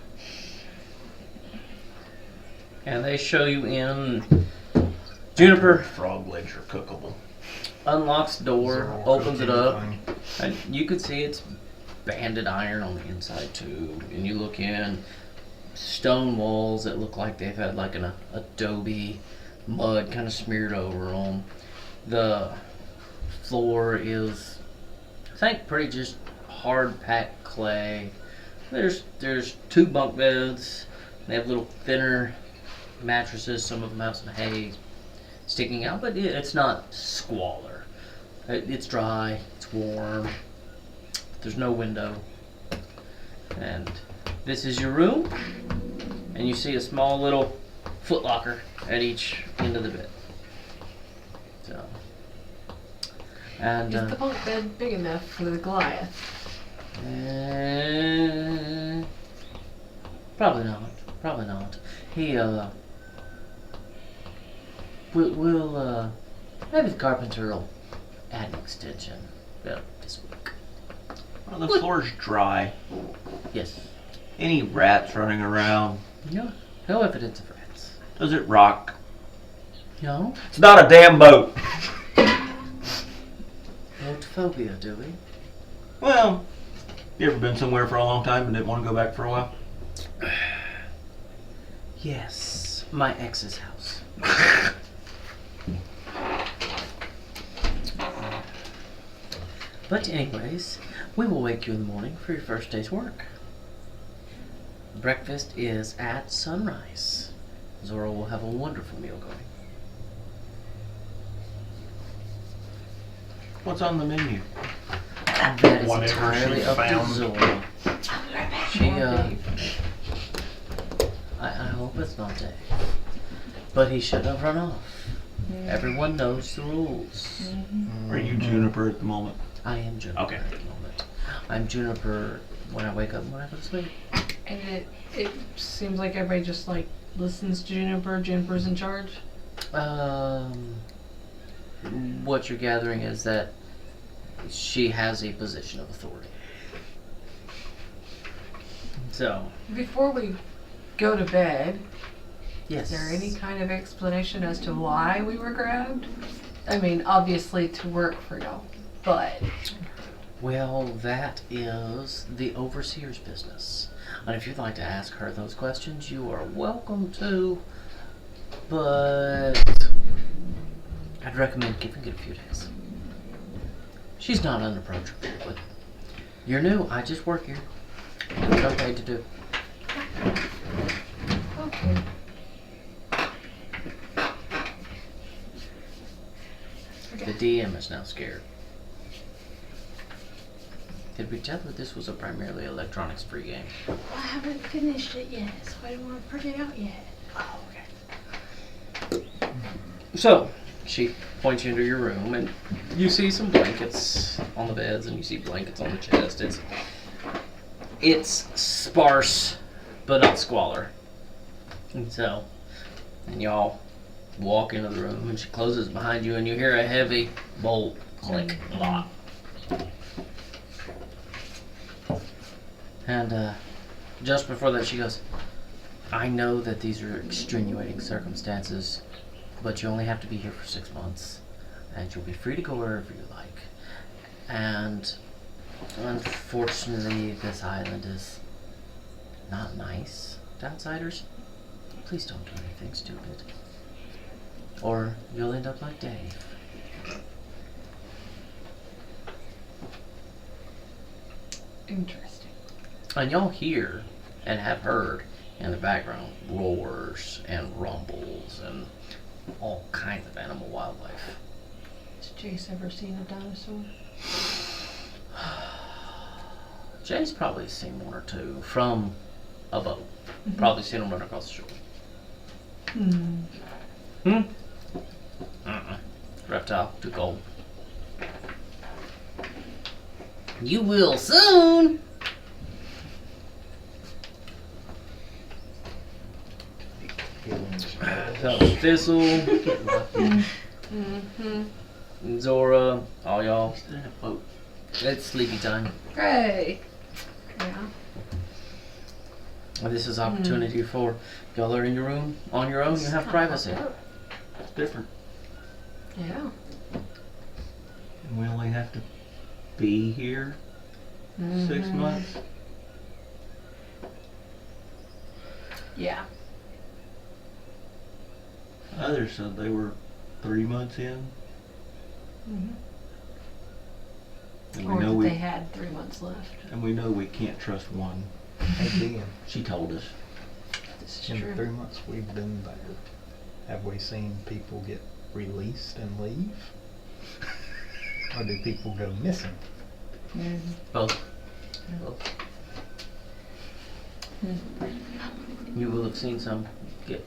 and they show you in. Juniper Frog legs are cookable. unlocks the door, Zero opens it up, cooking thing. and you could see it's banded iron on the inside too. And you look in, stone walls that look like they've had like an adobe mud kind of smeared over them. The floor is, I think, pretty just hard packed clay. There's two bunk beds. They have little thinner mattresses. Some of them have some hay sticking out, but it's not squalor. It's dry. It's warm. There's no window. And this is your room. And you see a small little footlocker at each end of the bed. So, and Is the bunk bed big enough for the Goliath? probably not. Probably not. He we'll maybe the carpenter will add an extension this week. Well, the floor's dry. Yes. Any rats running around? No evidence of rats. Does it rock? No. It's not a damn boat. No phobia, do we? Well, you ever been somewhere for a long time and didn't want to go back for a while? Yes. My ex's house. But anyways, we will wake you in the morning for your first day's work. Breakfast is at sunrise. Zora will have a wonderful meal going. What's on the menu? And that is Whatever entirely she up to found. Zora. She, I'll hope it's not Dave. But he should have run off. Everyone knows the rules. Are you Juniper at the moment? I am Juniper Okay. at the moment. I'm Juniper when I wake up and when I go to sleep. And it seems like everybody just like listens to Juniper. Juniper's in charge. What you're gathering is that she has a position of authority. So, Before we go to bed, yes. is there any kind of explanation as to why we were grabbed? I mean, obviously to work for y'all, but Well, that is the overseer's business. And if you'd like to ask her those questions, you are welcome to. But I'd recommend giving it a few days. She's not unapproachable, but you're new. I just work here. That's what I'm paid to do. okay. The DM is now scared. Did we tell her this was a primarily electronics-free game? Well, I haven't finished it yet, so I don't want to print it out yet. Oh, okay. So, she points you into your room, and you see some blankets on the beds, and you see blankets on the chest. It's sparse, but not squalor. And y'all walk into the room, and she closes behind you, and you hear a heavy bolt click lock. And just before that, she goes, I know that these are extenuating circumstances, but you only have to be here for 6 months, and you'll be free to go wherever you like. And unfortunately, this island is not nice to outsiders. Please don't do anything stupid, or you'll end up like Dave. Interesting. And y'all hear and have heard in the background roars and rumbles and all kinds of animal wildlife. Has Jace ever seen a dinosaur? Jay's probably seen one or two from a boat. Probably seen them run across the shore. Reptile, too cold. You will soon! So, Thistle, Zora, all y'all. It's sleepy time. Hey. Yeah. And this is opportunity for y'all are in your room on your own. You have privacy. It's different. Yeah. And we only have to be here 6 months. Yeah. Others said they were 3 months in. And Or we know that we they had 3 months left. and we know we can't trust one. Again, She told us. This is in the true. 3 months we've been there, have we seen people get released and leave? Or do people go missing? Both. You will have seen some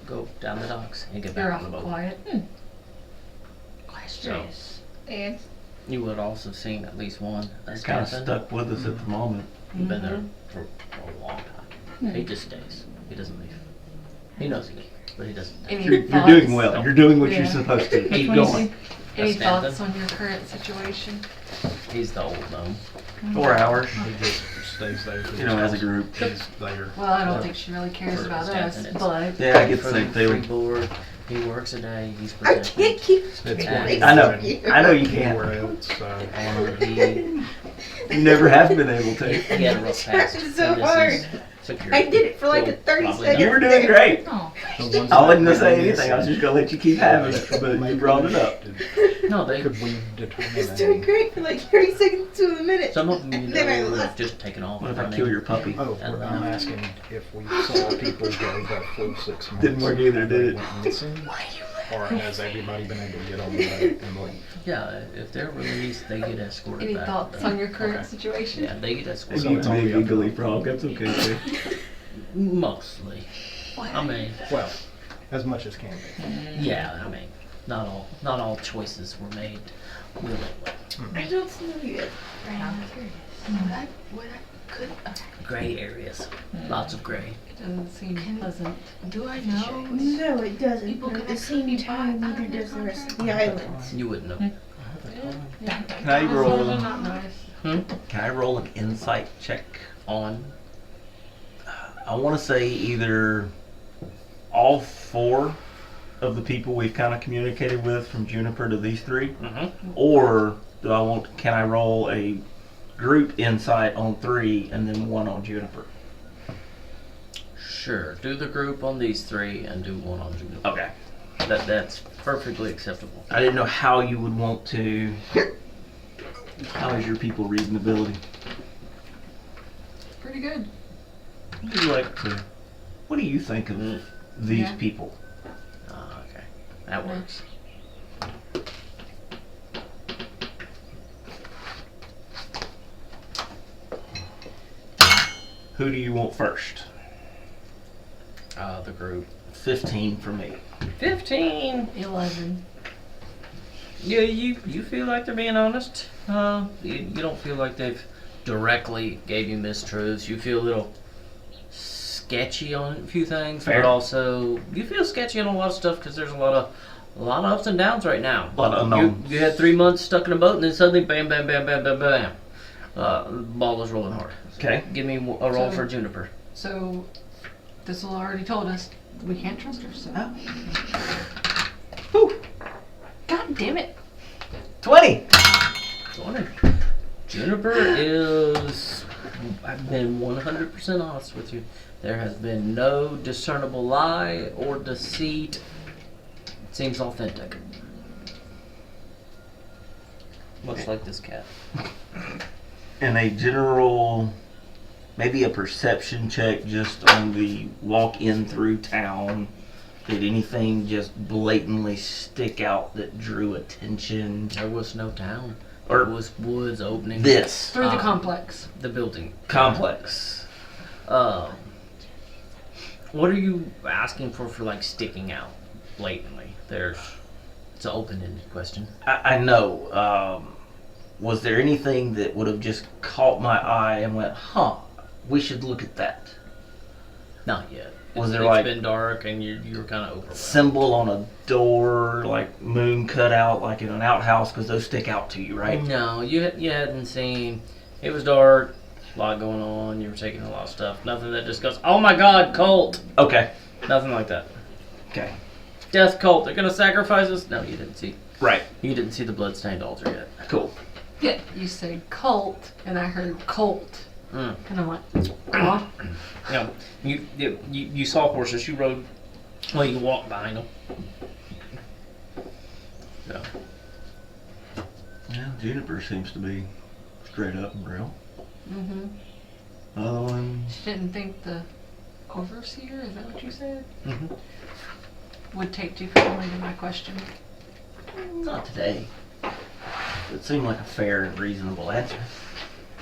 go down the docks and get You're back on the awful boat. quiet. So, And you would also have seen at least one that's Kind of camping. stuck with us at the moment. He's been there for a long time. He just stays. He doesn't leave. He knows he can, but he doesn't. Any You're thoughts? doing well. You're doing what Yeah. you're supposed to. Keep Any going. Any That's thoughts Nathan. on your current situation? He's the old gnome. 4 hours. He just stays there. You know, as a group. He's there. Well, I don't think she really cares For about Stanton, us, it's- but Yeah, I get the For same free feeling. board. He works a day. He's I protected. can't keep It's Yeah. I know. you. I know you can't. Anywhere else, so And he You never have been able to. He had a rough past. Trying so and this hard. is security. I did it for like a He'll 30 probably seconds. You were doing great. oh, the ones I wasn't that gonna say went anything. I was missing, just gonna let you keep having it, but you brought it up. No, they. Could we determine I was doing great for like 30 seconds to a minute. Some of them you And then I know have lost. just taken off. What if I running. kill your puppy? Oh, And I'm then- asking if we saw people go that full 6 months. Didn't work either, and did they it? went missing, or has everybody been able to get on the boat and leave? Yeah, if they're released, they get escorted any back. thoughts on your current Okay. situation? Yeah, they get escorted So You it's back. all big you have to giggly do. frog. That's okay too. Mostly. I mean, Well, as much as can be. yeah, I mean, not all choices were made willingly. I don't know yet. What I could. Gray areas, lots of gray. Doesn't seem pleasant. Do I know? No, it doesn't. People But can at the actually same be time, bought neither out does the rest of of the island. You wouldn't know. Can I roll? Not nice. Can I roll an insight check? On. I want to say either all 4 of the people we've kind of communicated with from Juniper to these 3, or can I roll a group insight on 3 and then 1 on Juniper? Sure. Do the group on these 3 and do one on Juniper. Okay. That's perfectly acceptable. I didn't know how you would want to. How is your people reading ability? Pretty good. Would you like to? What do you think of these Yeah. people? Okay. That works. Who do you want first? The group. 15 for me. 15. 11. Yeah, you feel like they're being honest. You don't feel like they've directly gave you mistruths. You feel a little sketchy on a few things, Fair. but also you feel sketchy on a lot of stuff because there's a lot of ups and downs right now. A lot of unknowns. You had 3 months stuck in a boat, and then suddenly, bam, bam, bam, bam, bam, bam. The ball is rolling hard. Okay. Give me a roll So- for Juniper. So, this will already told us we can't trust her, so. Whew. God damn it. 20. 20. Juniper is. I've been 100% honest with you. There has been no discernible lie or deceit. It seems authentic. Much like this cat. And a general, maybe a perception check just on the walk in through town. Did anything just blatantly stick out that drew attention? There was no town. Or There was woods opening. this Through the complex. The building. complex. What are you asking for like sticking out blatantly? It's an open-ended question. I know. Was there anything that would have just caught my eye and went, huh, we should look at that? Not yet. Was there It's like been dark and you were kind of overwhelmed. symbol on a door, like moon cut out, like in an outhouse, because those stick out to you, right? No, you hadn't seen. It was dark, a lot going on. You were taking a lot of stuff. Nothing that just goes, oh my God, cult. Okay. Nothing like that. Okay. Death cult. They're gonna sacrifice us. No, you didn't see. Right. You didn't see the bloodstained altar yet. Cool. Yeah. You said cult, and I heard colt. Mm. And I'm like, huh? No, you saw horses. You rode. Well, you walked behind them. No. Yeah, Juniper seems to be straight up and real. Mm-hmm. Other one, She didn't think the overseer, is that what you said? Mm-hmm. Would take differently to my question. not today. It seemed like a fair and reasonable answer.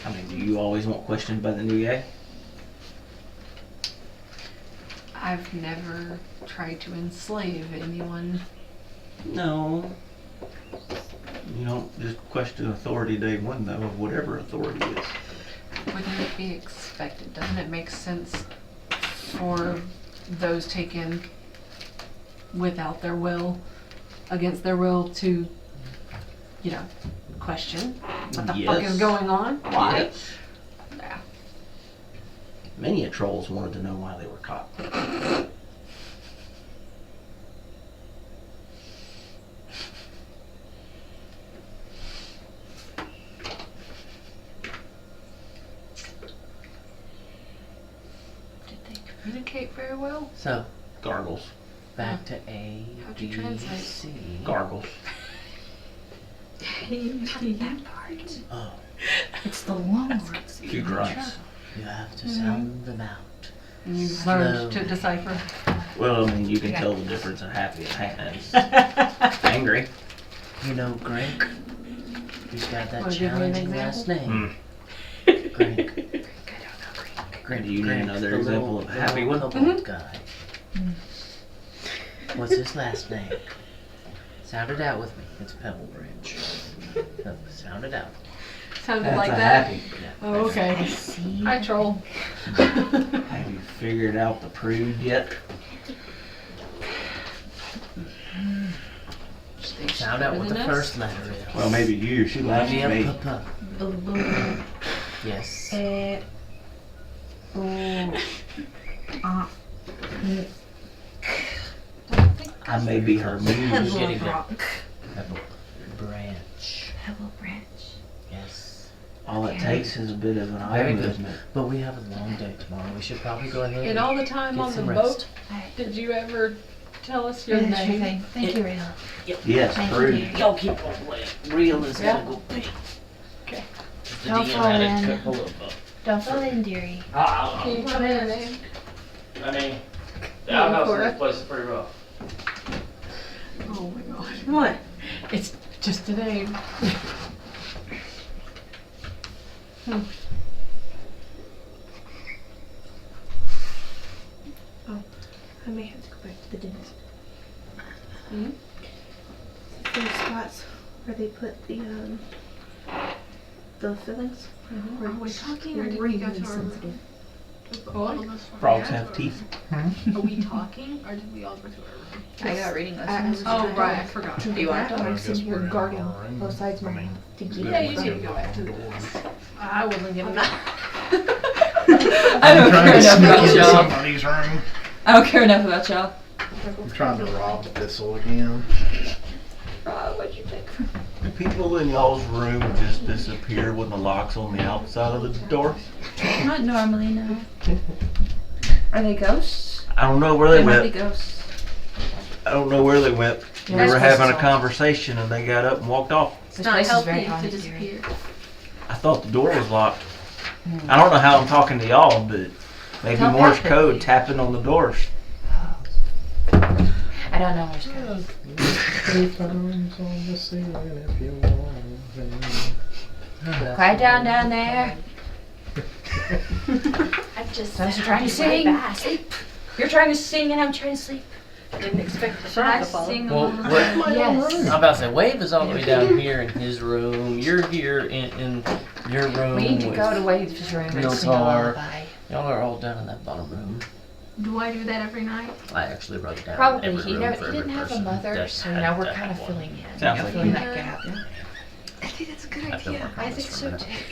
I mean, do you always want questioned by the new guy? I've never tried to enslave anyone. No. You don't just question authority day one, though, of whatever authority is. Wouldn't it be expected? Doesn't it make sense for those taken without their will, against their will, to, question what the fuck is Yes. going on? Why? Yes. Yeah. Many a trolls wanted to know why they were caught. Did they communicate very well? So Gargles. back to A, How'd you B, translate? C. Gargles. That part. Oh, It's the long words. Few grunts. you have to sound them out. And you learned to Slowly. decipher. Well, I mean, you can tell the difference in happy and angry. You know Greg? He's got that Wanna give me an challenging last name. Hmm. Greg. Do you need Greg, another the example little- of a happy the one? little kobold guy. What's his last name? Sound it out with me. It's Pebble Branch. No, sound it out. Sounded That's like a that. happy. Oh, okay. See? Hi, troll. Have you figured out the prude yet? Sound out what the first letter is. Well, maybe you. She laughs at me. Yes. I may be her muse. Getting there. Pebble Branch. Pebble Branch. Yes. All it takes is a bit of an eye Very good. movement. But we have a long day tomorrow. We should probably go ahead. In all the time Get on the some boat, rest. did you ever tell us your Yeah, sure name? thing. Thank you, Real. Yes, Thank prude. you. Y'all keep on playing. Real is Yeah. gonna go big. Okay. The Don't DM fall had in. a couple of Don't fall in, dearie. Can you put in a name? I mean, the Yeah, outhouse in Cora. this place is pretty rough. Oh my gosh. What? It's just a name. I may have to go back to the dentist. Hmm? Those spots where they put the fillings. Are we talking or or did we go to our room? Frogs have teeth. Are we talking or did we all go to our room? I got reading I lessons. was Oh, trying right, I forgot. to You do want that. to? I I was sitting guess we're here in guarding our room. both sides of I my mean, mouth to get Yeah, you from- need to go back to the I wasn't giving that. I don't trying care to enough sneak about into y'all. somebody's room. I don't care enough about y'all. I'm trying to rob Thistle again. What'd you think? Do people in y'all's room just disappear when the lock's on the outside of the door? Not normally, no. Are they ghosts? I don't know where They they might be went. ghosts. I don't know where they went. We You're were supposed having to a talk. conversation and they got up and walked off. It's This not place is very healthy to haunted, dearie. disappear. I thought the door was locked. I don't know how I'm talking to y'all, but maybe Morse Telepathy. code tapping on the doors. I don't know where's going. 3 times on the ceiling if you want. Quiet down there. I'm just So you're trying to sing. Sleep. You're trying to sing and I'm trying to sleep. didn't expect the Should I song to follow. sing Well, along? what- Yes. I'm about to say, Wave is all the way down here in his room. You're here in your room. We need to with- go to Wade's room and No sing a tar. lullaby. Y'all are all down in that bottom room. Do I do that every night? I actually wrote down Probably. every He, room never, for he every didn't have a person mother, that so had now we're that kind of one. filling in. Sounds like filling you. that gap. I think that's a good I've been idea. working on I this think for a so minute.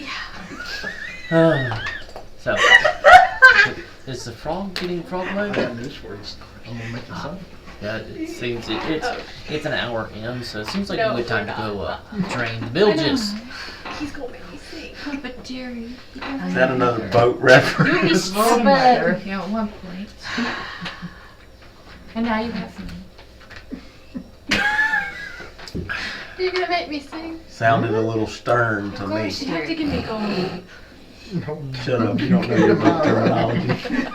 too. So, is the frog getting frog I mode? got news for you. I'm gonna make this up. Yeah, it seems it's an hour in, so it seems like No, a good time to we're go drain the bilges. He's gonna make me sing. But dearie. Is that another boat reference? Well, but, you know, at one point. And now you have me. You're gonna make me sing? Sounded a little stern to Of me. course, you have to give me going. No. Shut up, you don't know your book terminology.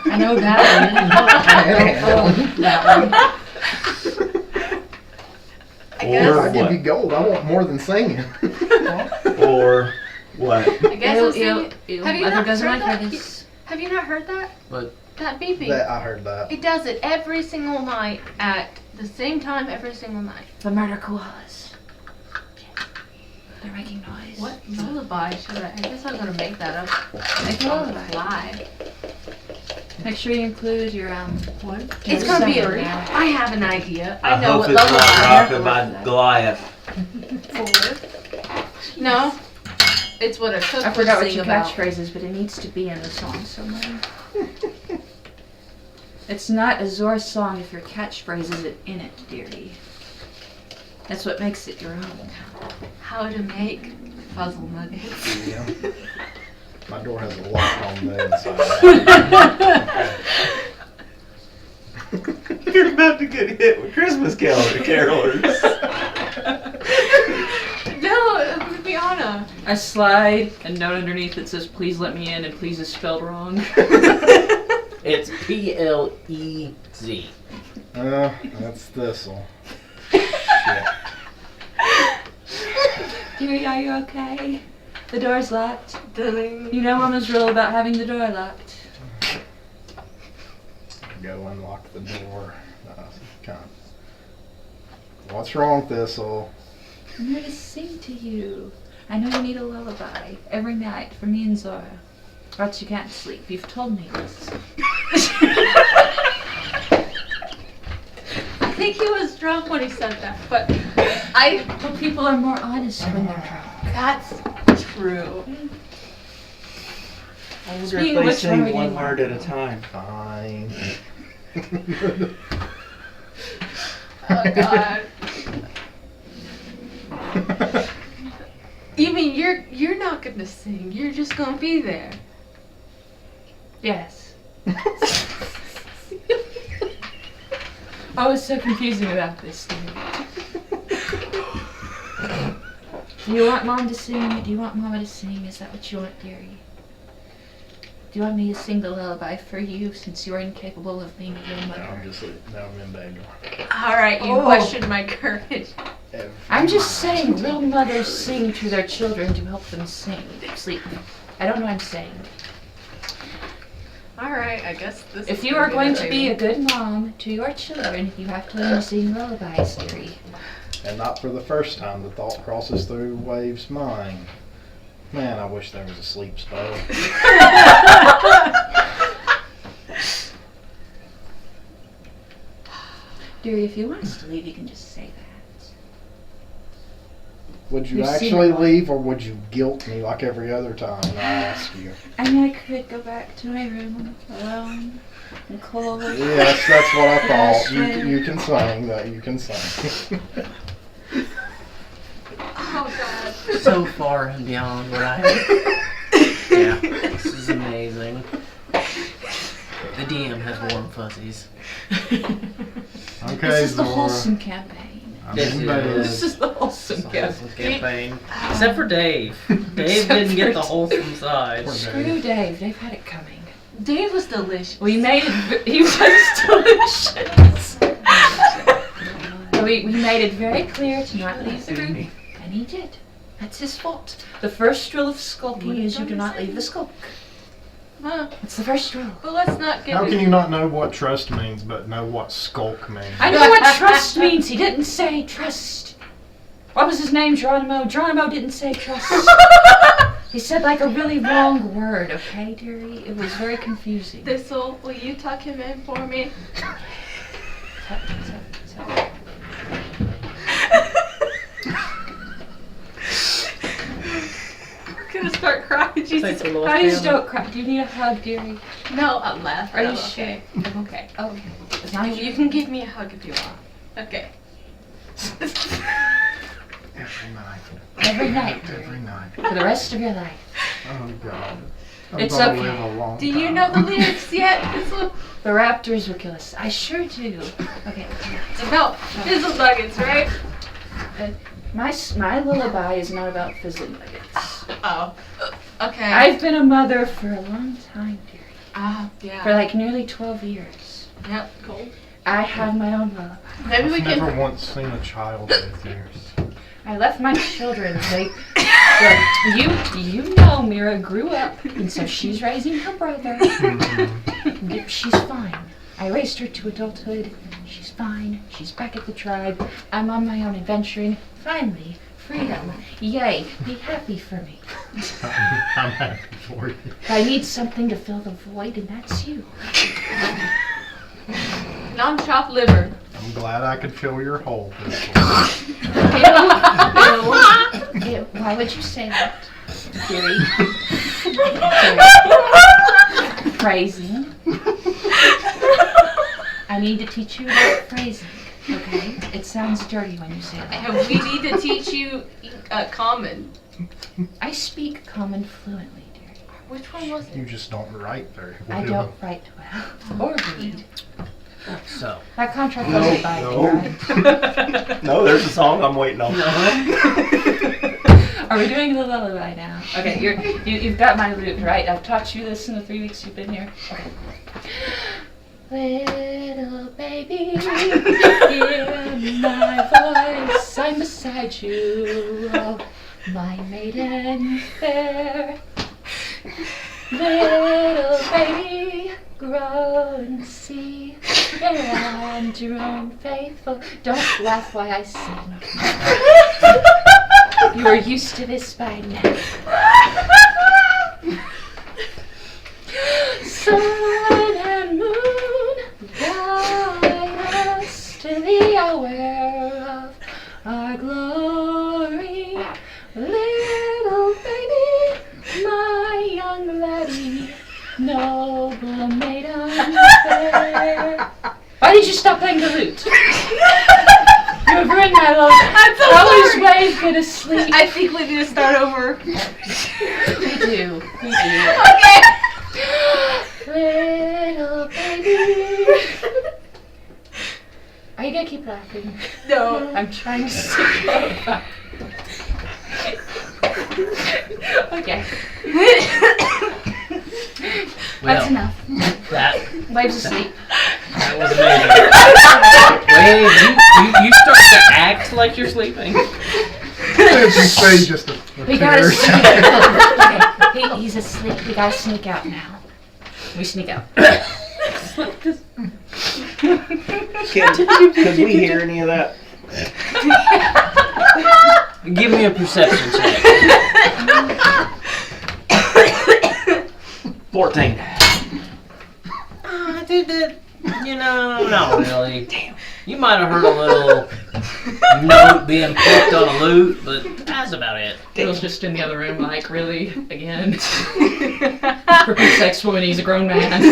I know that one. That one. I Or guess. I give you what? gold. I want more than singing. Or what? I guess I'll sing it. Ew. Have you Mother not doesn't heard like that? this. Have you not heard that? What? That beeping. That I heard that. It does it every single night at the same time every single night. The murder koalas. They're making noise. What lullaby should I guess I'm gonna make that up Make a on the lullaby. fly. Make sure you include your What? Your It's gonna be a summary. I have an idea. I know hope what it's not lullaby. Rockabye Goliath. No. It's what a cook I forgot would what sing your about. catchphrase is, but it needs to be in the song somewhere. It's not a Zora song if your catchphrase isn't in it, dearie. That's what makes it your own. How to make puzzle nuggets. Yeah. My door has a lock on the inside. You're about to get hit with Christmas carolers. No, to be honest. I slide a note underneath that says, "Please let me in," and "please" is spelled wrong. It's PLEZ. That's Thistle. Shit. Dearie, are you okay? The door's locked. Ding. You know Mama's rule about having the door locked. to go unlock the door. Kind of, what's wrong, Thistle? I'm here to sing to you. I know you need a lullaby every night for me and Zora. Or else you can't sleep. You've told me this. I think he was drunk when he said that, but But people are more honest when they're drunk. that's true. I wonder Speaking if of they which, sing what are we one doing? word at a time. Fine. Oh God. You mean you're not gonna sing? You're just gonna be there. Yes. I was so confusing about this. Do you want Mom to sing? Do you want Mama to sing? Is that what you want, dearie? Do you want me to sing the lullaby for you since you are incapable of being a real Now mother? I'm in bed. All right, you Oh. questioned my courage. I'm just saying, real mothers sing to their children to help them sleep. I don't know what I'm saying. All right, I guess this. If is you gonna are going the to be a table. good mom to your children, you have to learn to sing lullabies, dearie. And not for the first time, the thought crosses through Wave's mind. Man, I wish there was a sleep spell. Dearie, if you want us to leave, you can just say that. Would you You've seen actually it all. leave, or would you guilt me like every other time I ask you? I mean, I could go back to my room alone and cold. Yes, that's what I thought. Yes, You can sing that. You can sing. Oh God. So far and beyond what I. Yeah, this is amazing. The DM has warm fuzzies. Okay, This is the Zora. wholesome campaign. I'm This in is- bed. This is the wholesome It's a campaign. wholesome campaign. Except for Dave. Dave didn't get the wholesome side. Poor Screw Dave. Dave had it coming. Dave was delicious. We made it. He was delicious. we made it very clear to not leave the group, and he did. That's his fault. The first rule of skulking is you do not leave the skulk. Huh. It's the first rule. But let's not get. How can you not know what trust means, but know what skulk means? I know what trust means. He didn't say trust. What was his name? Geronimo. Geronimo didn't say trust. He said like a really wrong word, okay, dearie? It was very confusing. Thistle, will you tuck him in for me? Tut, tut, tut. I'm gonna start crying. Jesus Thanks, little Christ. Please don't cry. Do you need a hug, dearie? No, I'm laughing. Are you I'm sure? okay. I'm okay. Okay. As long as You can give me a hug if you want. Okay. Every night. Every night, dearie. Every night. For the rest of your life. Oh, God. I'm It's gonna okay. live a long Do you time. know the lyrics yet? Thistle? The raptors will kill us. I sure do. Okay. It's about fizzle nuggets, right? My lullaby is not about fizzle nuggets. Oh. Okay. I've been a mother for a long time, dearie. Yeah. For like nearly 12 years. Yep. Cool. I have my own lullaby. Maybe we I've never can. once seen a child with yours. I left my children. Look, you know Mira grew up, and so she's raising her brother. She's fine. I raised her to adulthood. She's fine. She's back at the tribe. I'm on my own adventuring. Finally, freedom. Yay, be happy for me. I'm happy for you. I need something to fill the void, and that's you. Non-chopped liver. I'm glad I could fill your hole. Thistle. Ew, why would you say that, dearie? Phrasing. I need to teach you about phrasing, okay? It sounds dirty when you say that. And we need to teach you common. I speak common fluently, dearie. Which one was You it? just don't write very well. I don't write well or read. So, That contract wasn't by no. me, right? No, there's a song I'm waiting on. Are we doing the lullaby now? Okay, you've got my lute, right? I've taught you this in the 3 weeks you've been here. Okay. Little baby, hear my voice. I'm beside you, oh, my maiden fair. Little baby, grow and see. Yeah, and your own faithful. Don't laugh while I sing. You are used to this by now. Sun and moon, guide us to the hour of our glory. Little baby, my young laddie, noble maiden fair. Why did you stop playing the lute? You have ruined my lullaby. I'm so I was sorry. way good asleep. I think we need to start over. We do. Okay. Little baby. Are you gonna keep laughing? No. I'm trying to sleep over. Okay. That's enough. That Waves asleep. was amazing. Wait, you start to act like you're sleeping. If you say just a We gotta tear. sneak out. He's asleep. We gotta sneak out now. We sneak out. Could we hear any of that? Give me a perception check. 14. Not really. Damn. You might have heard a little note being plucked on a lute, but that's about it. Bill's just in the other room, like, really? Again? For Pete's sakes, woman, he's a grown man.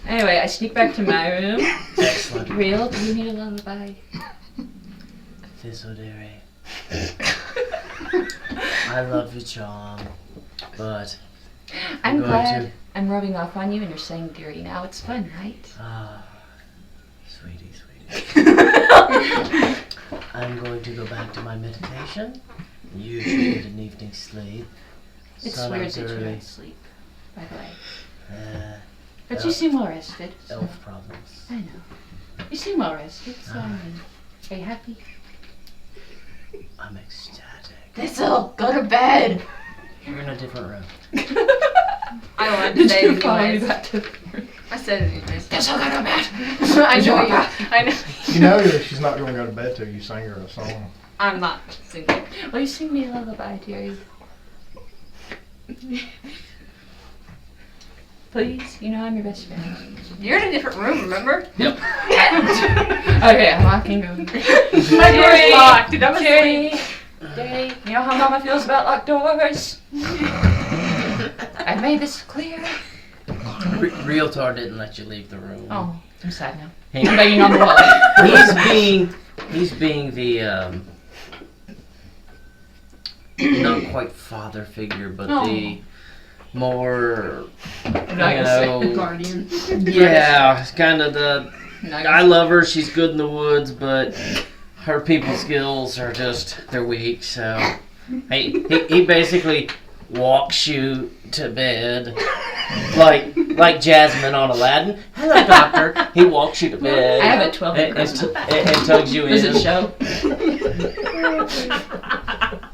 Anyway, I sneak back to my room. Excellent. Real, do you need a lullaby? Thisodere. I love your charm, but I'm going glad to- I'm rubbing off on you and you're saying dearie now. It's fun, right? Sweetie. I'm going to go back to my meditation. You should get an evening's sleep. It's Sun weird is that you early. don't sleep, by the way. But elf- you seem well rested. Elf problems. I know. You seem well rested, so I mean, are you happy? I'm ecstatic. This'll go to bed. You're in a different room. I don't want to say it anyways. back to I said it anyways. This'll go to bed. I know you. I know. You know that she's not going to go to bed till you sing her a song. I'm not singing. Will you sing me a lullaby, dearie? Please, you know I'm your best friend. You're in a different room, remember? Yep. Okay, I'm locking over. My door is locked, and I'm asleep. Dearie, you know how Mama feels about locked doors? I made this clear. Realtor didn't let you leave the room. Oh, I'm sad now. Hey, I'm banging on the wall. he's being the not quite father figure, but the more Guardian. yeah, kind of the Nice. I love her, she's good in the woods, but her people skills are just they're weak. So he basically walks you to bed like Jasmine on Aladdin. Hello, doctor. He walks you to bed. I have a 12 and, Christmas. and tugs you Does in. it show?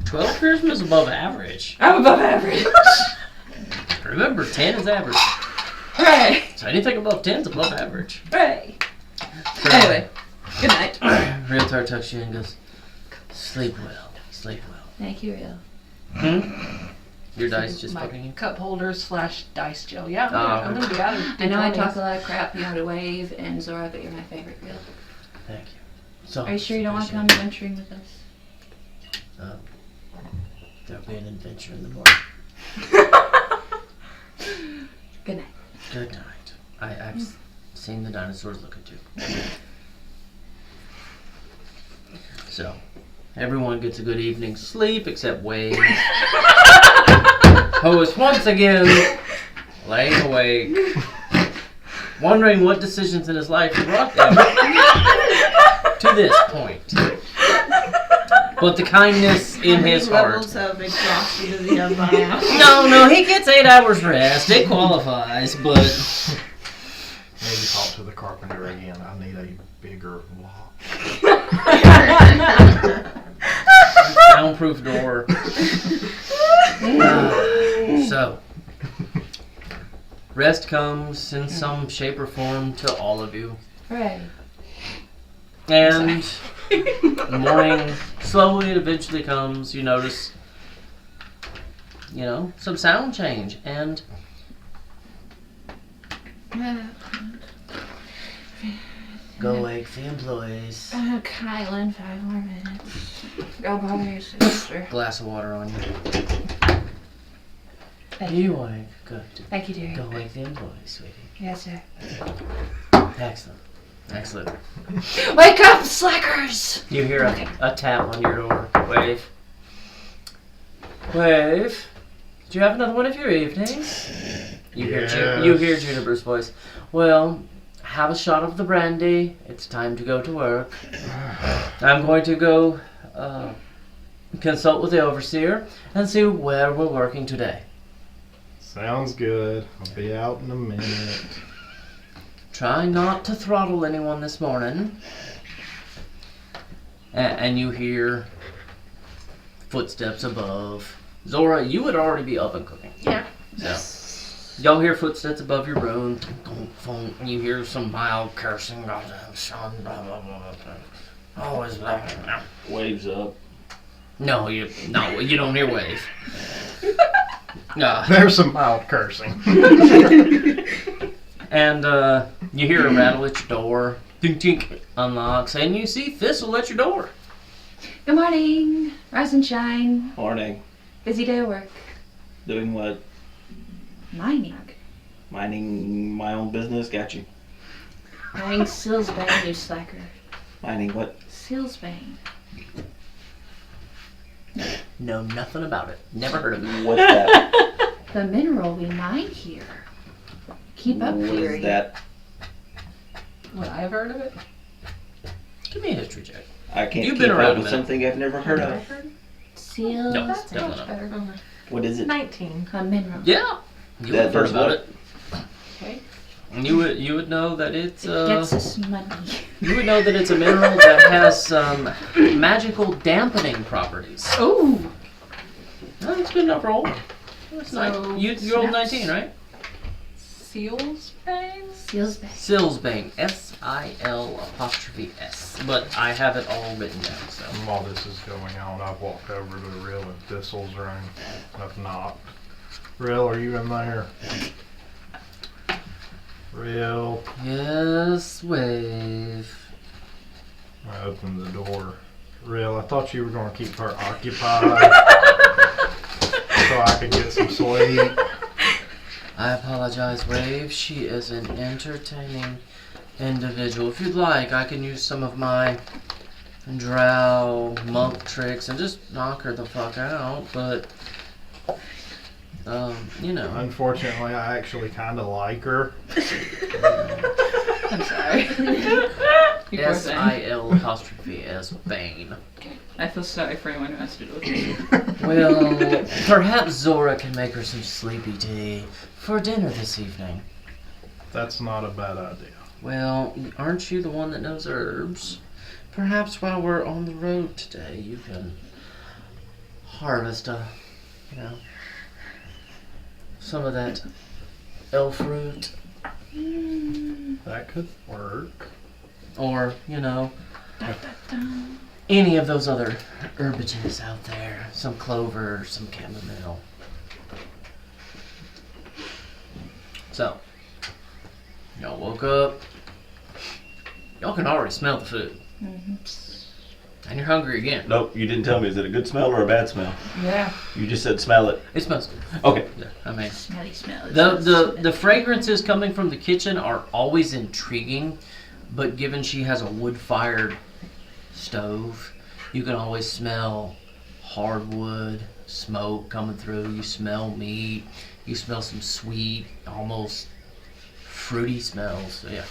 12 Christmas above average. I'm above average. Remember, 10 is average. Right. So anything above 10 is above average. Right. Anyway, good night. Realtor tucks you in and goes, sleep well. Sleep well. Thank you, Real. Your dice just My fucking you? cup holder / dice Joe. Yeah, Oh, I'm gonna be out of I know I D20s. talk a lot of crap, you know to wave, and Zora, but you're my favorite, Real. Thank you. So, Are you sure you don't want to come appreciate adventuring with us? it. There'll be an adventure in the morning. Good night. Good night. I've seen the dinosaurs look at you. So, everyone gets a good evening's sleep except Wade, who is once again laying awake, wondering what decisions in his life brought them to this point. But the kindness in his heart. Levels of exhaustion does he have by now? No, he gets 8 hours rest. It qualifies, but Maybe talk to the carpenter again. I need a bigger lock. soundproof door. So, rest comes in some shape or form to all of you. Right. And the morning slowly and eventually comes. You notice, some sound change. And go wake the employees. Kylan, 5 more minutes. Go bother your sister. Glass of water on you. Thank You wake. Good. Thank you, dear. Go wake the employees, sweetie. Yes, sir. Excellent. Excellent. Wake up, slackers! You hear a tap on your door. Wave. Wave. Do you have another one of your evenings? You hear Juniper's voice. Well, have a shot of the brandy. It's time to go to work. I'm going to go consult with the overseer and see where we're working today. Sounds good. I'll be out in a minute. Try not to throttle anyone this morning. And you hear footsteps above. Zora, you would already be up and cooking. Yeah. So, y'all hear footsteps above your room. And you hear some mild cursing. Goddamn son, blah, blah, blah, blah. Always blah, blah, blah. Waves up. No, you don't hear wave. There's some mild cursing. And you hear a rattle at your door. Tink, tink, unlocks, and you see Thistle at your door. Good morning. Rise and shine. Morning. Busy day of work. Doing what? Mining. Minding my own business. Got you. Mining Silsbane, you slacker. Mining what? Silsbane. Know nothing about it. Never heard of it. What's that? The mineral we mine here. Keep up, What Fury. is that? Would I have heard of it? Give me a history check. I can't You've keep been around up a with minute. something I've never heard Have I of. heard? Seals. No. That's Definitely much not. better. What is it? 19. A mineral. Yeah. You That would have heard does about what? it. Okay. And you would know that it's It gets us money. you would know that it's a mineral that has some magical dampening properties. Ooh. Oh, that's good enough roll. That's So, nice. You rolled snaps. 19, right? Seals bangs? Silsbane. Silsbane. S-I-L''S. But I have it all written down, so. While this is going on, I've walked over to Real and Thistle's room. I've knocked. Real, are you in there? Real. Yes, Wave. I opened the door. Real, I thought you were going to keep her occupied so I could get some sleep. I apologize, Wave. She is an entertaining individual. If you'd like, I can use some of my drow monk tricks and just knock her the fuck out, but Unfortunately, I actually kind of like her. I'm sorry. You poor thing. S-I-L''S Bane. I feel sorry for anyone who has to do with this. Well, perhaps Zora can make her some sleepy tea for dinner this evening. That's not a bad idea. Well, aren't you the one that knows herbs? Perhaps while we're on the road today, you can harvest some of that elf root. That could work. Or, any of those other herbages out there. Some clover, some chamomile. So, y'all woke up. Y'all can already smell the food. Mm-hmm. And you're hungry again. Nope, you didn't tell me. Is it a good smell or a bad smell? Yeah. You just said smell it. It smells good. Okay. Yeah, I mean, Smelly smell. the fragrances coming from the kitchen are always intriguing, but given she has a wood-fired stove, you can always smell hardwood smoke coming through. You smell meat. You smell some sweet, almost fruity smells. So, yeah.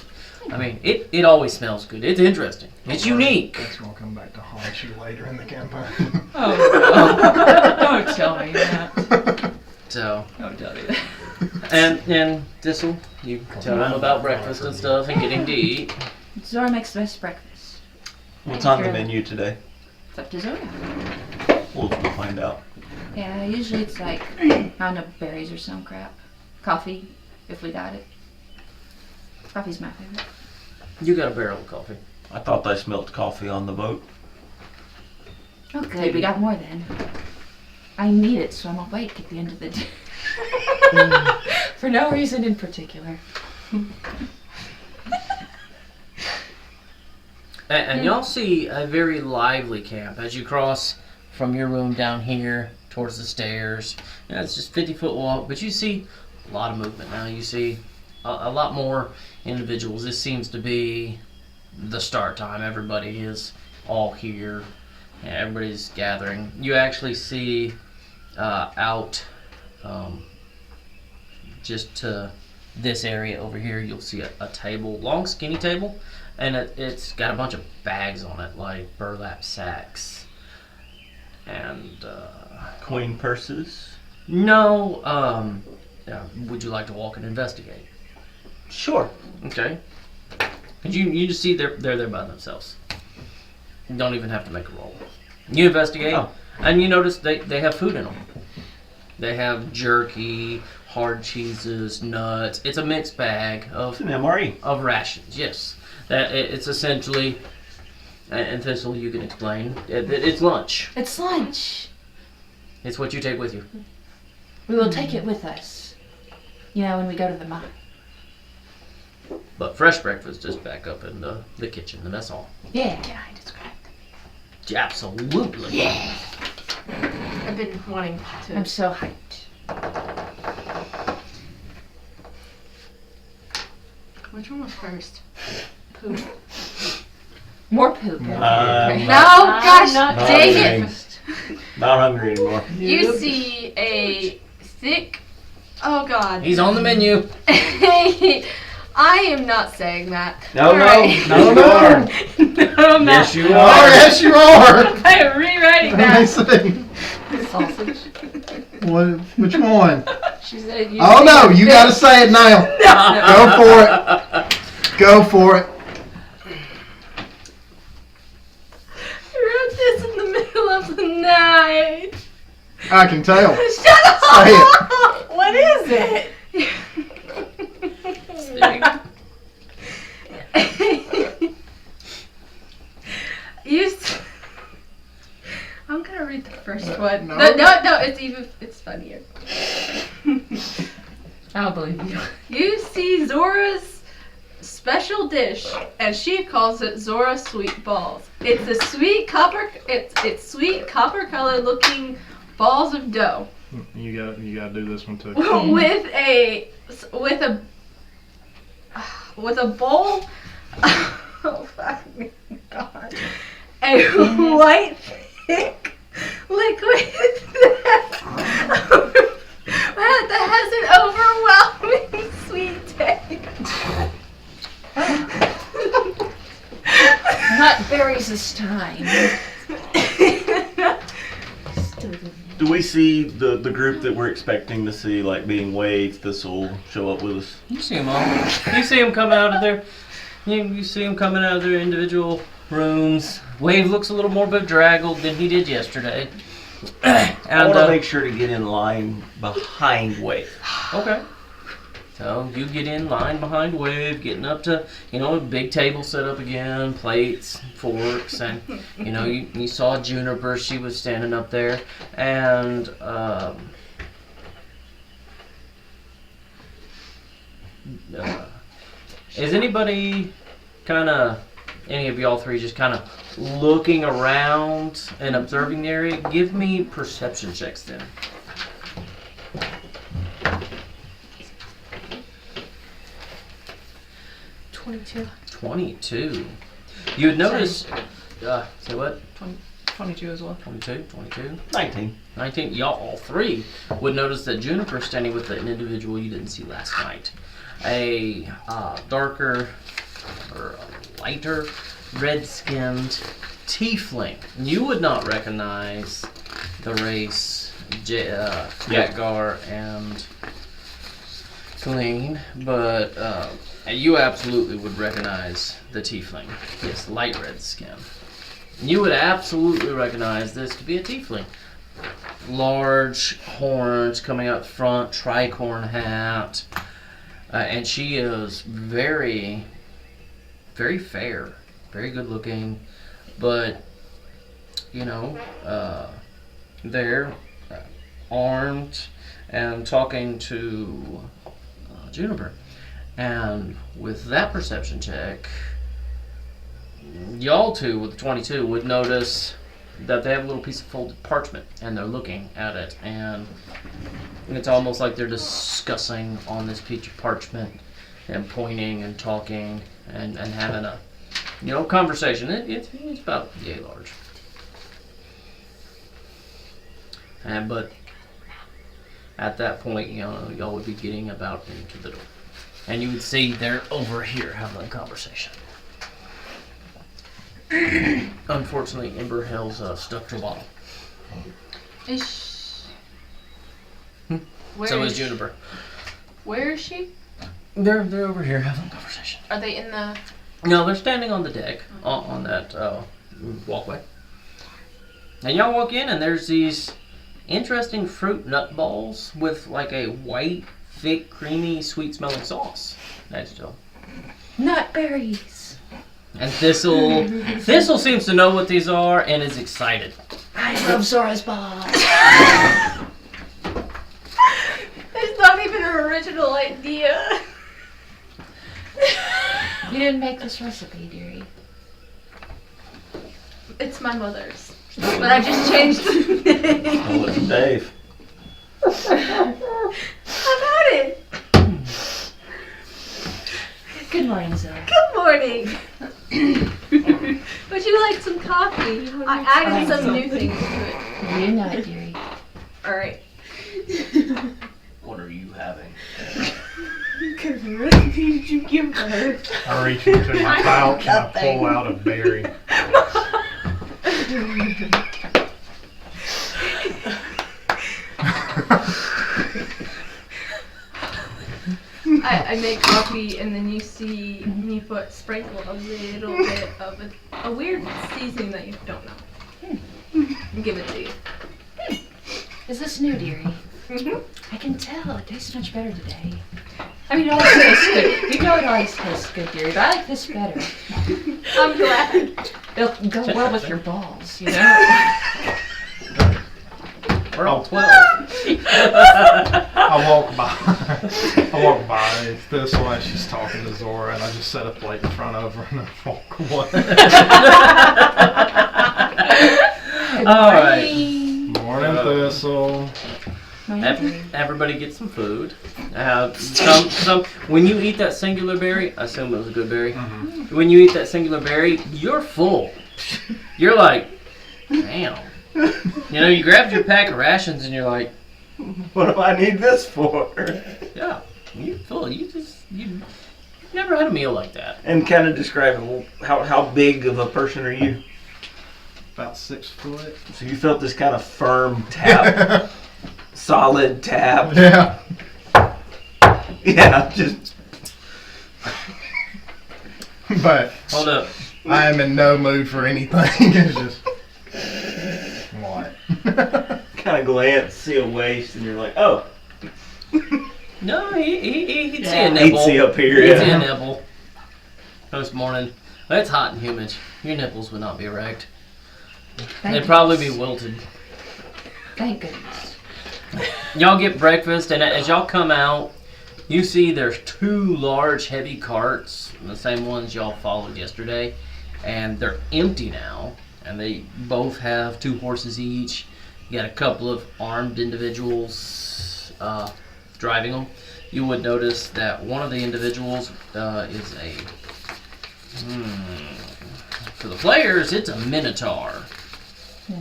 I mean, it always smells good. It's interesting. It's unique. That's going to come back to haunt you later in the campaign. Oh, no. Don't tell me that. So, Don't tell me that. and Thistle, you tell them about breakfast and stuff and getting to eat. Zora makes the best breakfast. What's on the menu today? It's up to Zora. We'll find out. Yeah, usually it's like, I don't know, berries or some crap. Coffee, if we got it. Coffee's my favorite. You got a barrel of coffee. I thought they smelt coffee on the boat. Oh, good. We got more then. I need it, so I'm awake at the end of the day. For no reason in particular. And y'all see a very lively camp as you cross from your room down here towards the stairs. It's just 50-foot walk, but you see a lot of movement now. You see a lot more individuals. This seems to be the start time. Everybody is all here. Everybody's gathering. You actually see out just to this area over here, you'll see a table, long skinny table, and it's got a bunch of bags on it, like burlap sacks. And Coin purses. no, would you like to walk and investigate? Sure. Okay. And you just see they're there by themselves. You don't even have to make a roll. You investigate, and you notice they have food in them. They have jerky, hard cheeses, nuts. It's a mixed bag It's an MRE. of rations. Yes, it's essentially, and Thistle, you can explain. It's lunch. It's lunch. It's what you take with you. We will take it with us. You know, when we go to the mine. But fresh breakfast is back up in the kitchen, the mess hall. Yeah. Can I describe them? Absolutely. Yeah. I've been wanting to. I'm so hyped. Which one was first? Poop. More poop. No, I'm gosh, not dang hungry. it! not hungry anymore. You see a thick. Oh God. He's on the menu. I am not saying that. No, All right. no, No, are. No, I'm not. Yes, you Oh, are. yes, you are. I am rewriting Let me that. see. Sausage. Which one? She said. Oh see no, a you thick- gotta say it now. Go for it. Go for it. I wrote this in the middle of the night. I can tell. Shut up! Say it. What is it? I'm gonna read the first one. No. No, it's funnier. I don't believe you. You see Zora's special dish, and she calls it Zora sweet balls. It's a sweet copper. It's sweet copper colored looking balls of dough You gotta do this one too. with a bowl. Oh fucking god! A white thick liquid that has an overwhelming sweet taste. Not berries this time. Do we see the group that we're expecting to see, like being waved, Thistle show up with us? You see them all. You see them come out of their. You see them coming out of their individual rooms. Wave looks a little more bedraggled than he did yesterday. I And want to make sure to get in line behind Wave. okay. So you get in line behind Wave, getting up to a big table set up again, plates, forks, and you saw Juniper. She was standing up there, and is anybody any of y'all three just kind of looking around and observing the area? Give me perception checks then. 22. You would notice. Say what? 22 as well. 22. 19. 19. Y'all all three would notice that Juniper's standing with an individual you didn't see last night. A darker or a lighter red-skinned tiefling. You would not recognize the race Gatgar and Celine, but you absolutely would recognize the tiefling. Yes, light red skin. You would absolutely recognize this to be a tiefling. large horns coming out front, tricorn hat, and she is very, very fair, very good looking, but they're armed and talking to Juniper. And with that perception check, y'all two with the 22 would notice that they have a little piece of folded parchment and they're looking at it, and it's almost like they're discussing on this piece of parchment and pointing and talking and having a conversation. It's about yay large. But at that point, y'all would be getting about into the door. And you would see they're over here having a conversation. Unfortunately, Ember Hill's stuck to a bottle. So is Juniper. Where is she? They're over here having a conversation. Are they in the... No, they're standing on the deck, on that walkway. And y'all walk in and there's these interesting fruit nut balls with like a white, thick, creamy, sweet-smelling sauce next to them. Nut berries. And Thistle seems to know what these are and is excited. I love Zora's balls. There's not even an original idea. You didn't make this recipe, dearie. It's my mother's. But I just changed the name. Oh, it's Dave. I've had it. Good morning, Zoe. Good morning. Would you like some coffee? I added some new things to it. You know it, dearie. Alright. What are you having? What recipe did you give her? I reach into my pouch and I pull out a berry. I make coffee and then you see me sprinkle a little bit of a weird seasoning that you don't know. And give it to you. Is this new, dearie? Mhm. I can tell. It tastes much better today. I mean, it always tastes good. You know it always tastes good, dearie, but I like this better. I'm glad. It'll go well with your balls, you know? We're all 12. I walk by this way. She's talking to Zora, and I just set a plate in front of her and I walk away. All right. Morning, Thistle. Everybody gets some food. When you eat that singular berry, I assume it was a good berry. Mm-hmm. When you eat that singular berry, you're full. You're like, damn. You grabbed your pack of rations and you're like, What do I need this for? yeah, you're full. You've never had a meal like that. And kind of describe it. How big of a person are you? About 6 foot. So you felt this kind of firm tap, solid tap. Yeah. Yeah, just. But Hold up. I am in no mood for anything. It's just what? Kind of glance, see a waist, and you're like, oh. No, he'd see a Yeah. nipple. He'd see up here, He'd see a yeah. nipple. This morning. It's hot and humid. Your nipples would not be erect. They'd probably be wilted. Thank goodness. Y'all get breakfast, and as y'all come out, you see there's 2 large, heavy carts, the same ones y'all followed yesterday, and they're empty now, and they both have 2 horses each. You got a couple of armed individuals driving them. You would notice that one of the individuals is a... For the players, it's a minotaur.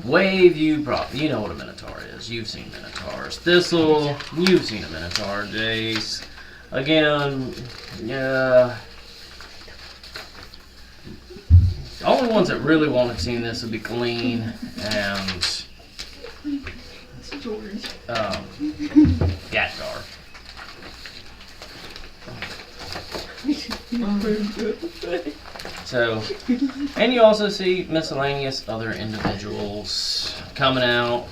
Wave, you know what a minotaur is. You've seen minotaurs. Thistle, you've seen a minotaur. Jace, again, yeah. The only ones that really want to see this would be Colleen and Gatgar. So, and you also see miscellaneous other individuals coming out.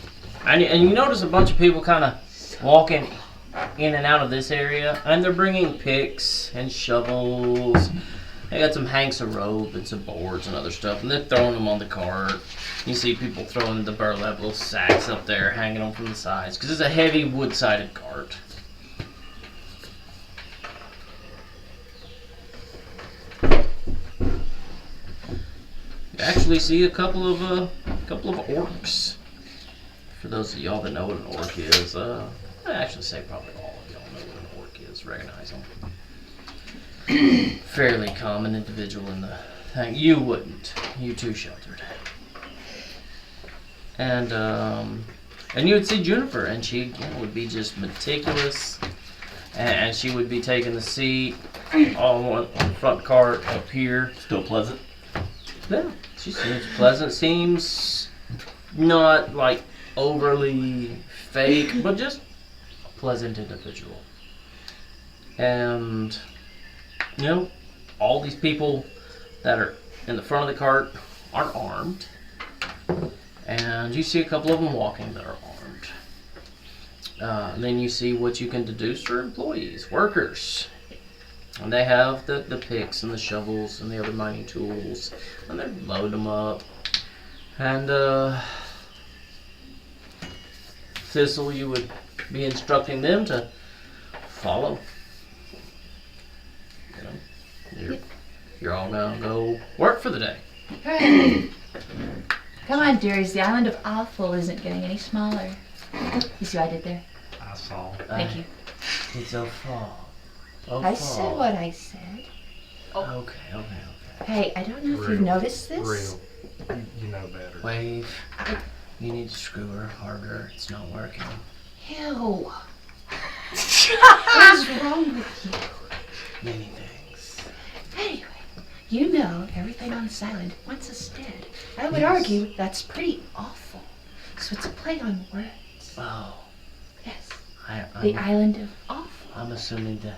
And you notice a bunch of people kind of walking in and out of this area, and they're bringing picks and shovels. They got some hanks of rope and some boards and other stuff, and they're throwing them on the cart. You see people throwing the burlap little sacks up there, hanging them from the sides, because it's a heavy wood-sided cart. You actually see a couple of orcs. For those of y'all that know what an orc is, I actually say probably all of y'all know what an orc is, recognize them. Fairly common individual in the thing. You wouldn't. You too sheltered. And you would see Juniper, and she again would be just meticulous, and she would be taking the seat on the front cart up here. Still pleasant? Yeah, she seems pleasant. Seems not like overly fake, but just a pleasant individual. And you know, all these people that are in the front of the cart aren't armed, and you see a couple of them walking that are armed. And then you see what you can deduce for employees, workers. And they have the picks and the shovels and the other mining tools, and they're loading them up. And Thistle, you would be instructing them to follow. You know, you're all gonna go work for the day. Hooray. Come on, dears. The island of Awful isn't getting any smaller. You see what I did there? I saw. Thank you. It's a fall. I said what I said. Okay. Hey, I don't know if you've noticed this. Real. You know better. Wave. You need to screw her harder. It's not working. Ew. What is wrong with you? Many things. Anyway, you know everything on this island once is dead. I would argue that's pretty awful. So it's a play on words. Oh. Yes. The island of Awful. I'm assuming the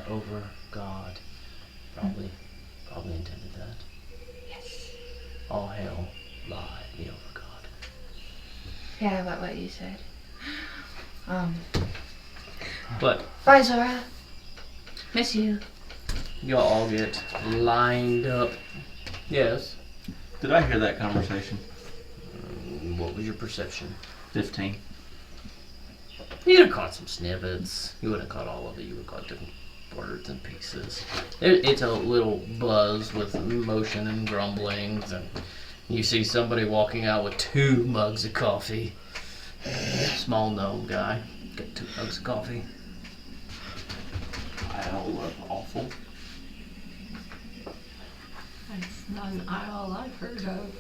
over god probably intended that. Yes. All hail lie the over god. Yeah, about what you said. But Bye, Zora. Miss you. y'all all get lined up. Yes. Did I hear that conversation? What was your perception? 15. You'd have caught some snippets. You wouldn't have caught all of it. You would have caught different words and pieces. It's a little buzz with motion and grumblings, and you see somebody walking out with 2 mugs of coffee. Small gnome guy. Get 2 mugs of coffee. Isle of Awful. That's not an isle I've heard of.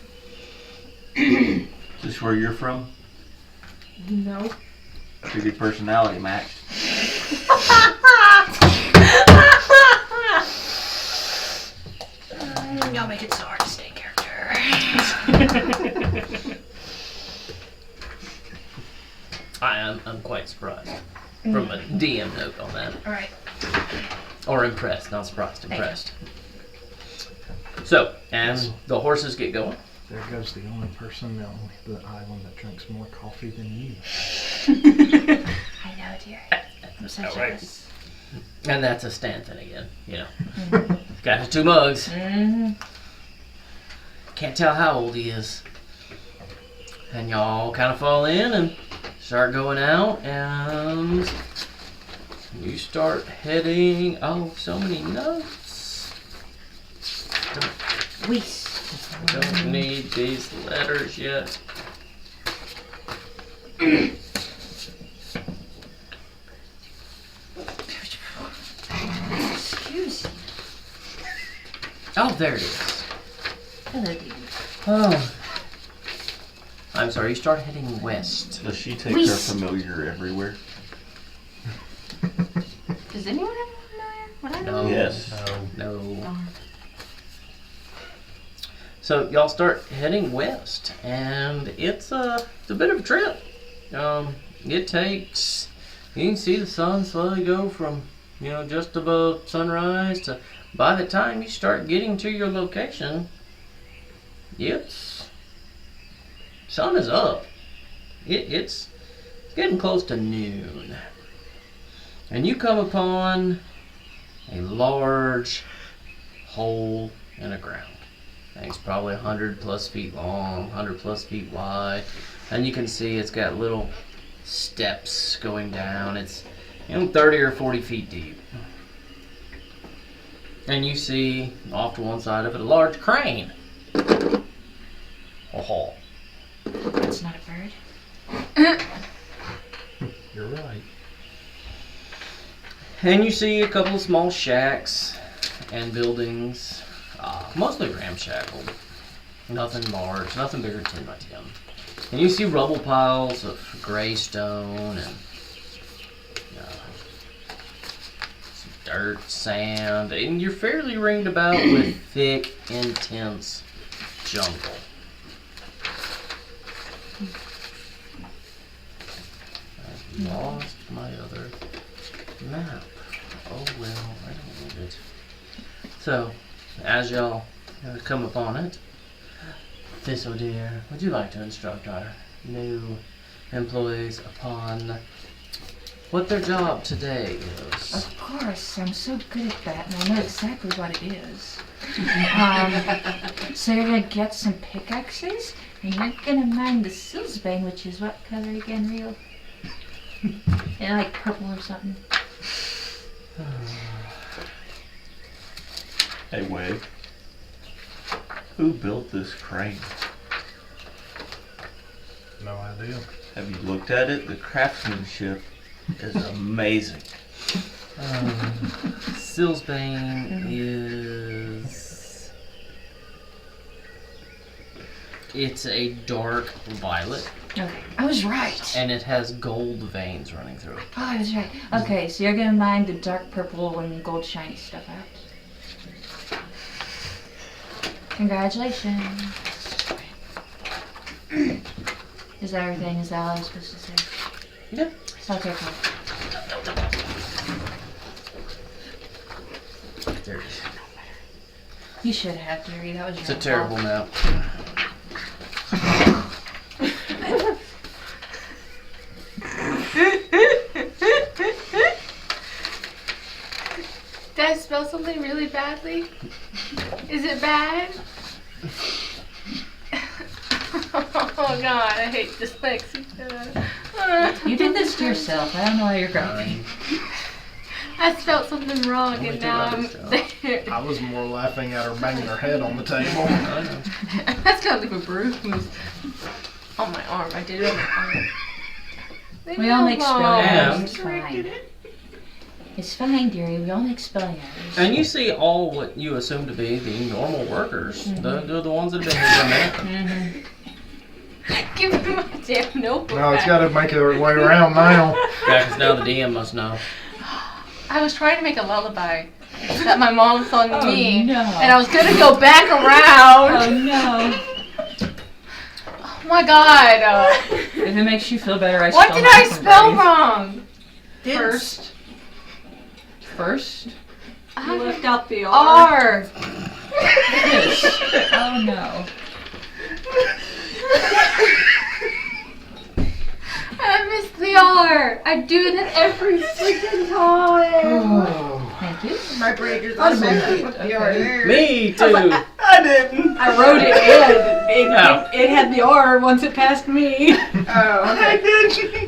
Is this where you're from? No. Figured personality matched. Y'all make it so hard to stay in character. I'm quite surprised. From a DM note on that. Alright. Or impressed, not surprised, impressed. So, and the horses get going. There goes the only person on the island that drinks more coffee than you. I know, dear. I'm so All right. jealous. And that's a Stanton again, you know. Got his 2 mugs. Mm-hmm. Can't tell how old he is. And y'all kind of fall in and start going out, and you start heading. Oh, so many notes. Don't need these letters yet. Excuse me. Oh, there it is. Hello, dear. Oh. I'm sorry, you start heading west. Does she take her familiar everywhere? Does anyone have a familiar? What I know? No. Yes. No. So y'all start heading west, and it's a bit of a trip. It takes, you can see the sun slowly go from, just above sunrise to, by the time you start getting to your location, sun is up. It's getting close to noon. And you come upon a large hole in the ground. I think it's probably 100 plus feet long, 100 plus feet wide. And you can see it's got little steps going down. It's 30 or 40 feet deep. And you see off to one side of it a large crane. Oh, That's not a bird. You're right. and you see a couple of small shacks and buildings, mostly ramshackle. Nothing large, nothing bigger than 10 by 10. And you see rubble piles of gray stone and some dirt, sand, and you're fairly ringed about with thick, intense jungle. I've lost my other map. Oh well, I don't need it. So, as y'all come upon it, Thistle dear, would you like to instruct our new employees upon what their job today is? Of course, I'm so good at that, and I know exactly what it is. So you're gonna get some pickaxes, and you're gonna mine the silsbane, which is what color again, real? And like purple or something. Hey, Wade. Who built this crane? No idea. Have you looked at it? The craftsmanship is amazing. Silsbane is... It's a dark violet, Okay, I was right. and it has gold veins running through it. Oh, I was right. Okay, so you're gonna mine the dark purple and gold shiny stuff out. Congratulations. Is that everything? Is that all I was supposed to say? Yeah. Okay, cool. There it is. You should have, Gary. That was your It's a fault. terrible map. Did I spell something really badly? Is it bad? Oh god, I hate dyslexia. You did this to yourself. I don't know why you're grumpy. I spelled something wrong Only and two now I'm letters, there. I was more laughing at her banging her head on the table. I know. That's gonna leave a bruise on my arm. I did it on my arm. Leave We me all make spelling Yeah. errors. It's fine. It's fine, dearie. We all make spelling errors. And you see all what you assume to be the normal workers. They're the ones that have been here for a minute. Give me my damn notebook. No, it's back. got to make her way around now. Yeah, because now the DM must know. I was trying to make a lullaby that my mom sung me, no. and I was gonna go back around. Oh no. Oh my god. If it makes you feel better, I What still did have I some spell brains. wrong? First, First? you left out the R. R. Oh no. I missed the R. I do that every freaking time. Thank you. My brain just automatically put the R there. Me too. I didn't. I wrote it in. It had the R once it passed me. Oh, okay.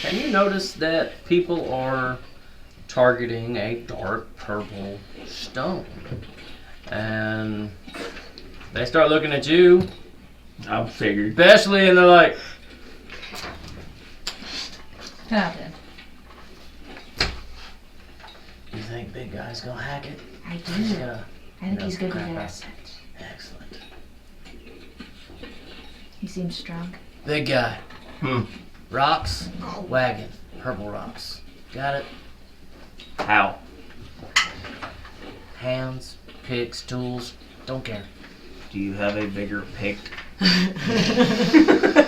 And you notice that people are targeting a dark purple stone. And they start looking at you, I figured. especially, and they're like, Now then. you think big guy's gonna hack it? I do. He's gonna... I think he's gonna be crap an out. asset. Excellent. He seems strong. Big guy. Hmm. Rocks, wagon, purple rocks. Got it? How? Hands, picks, tools, don't care. Do you have a bigger pick?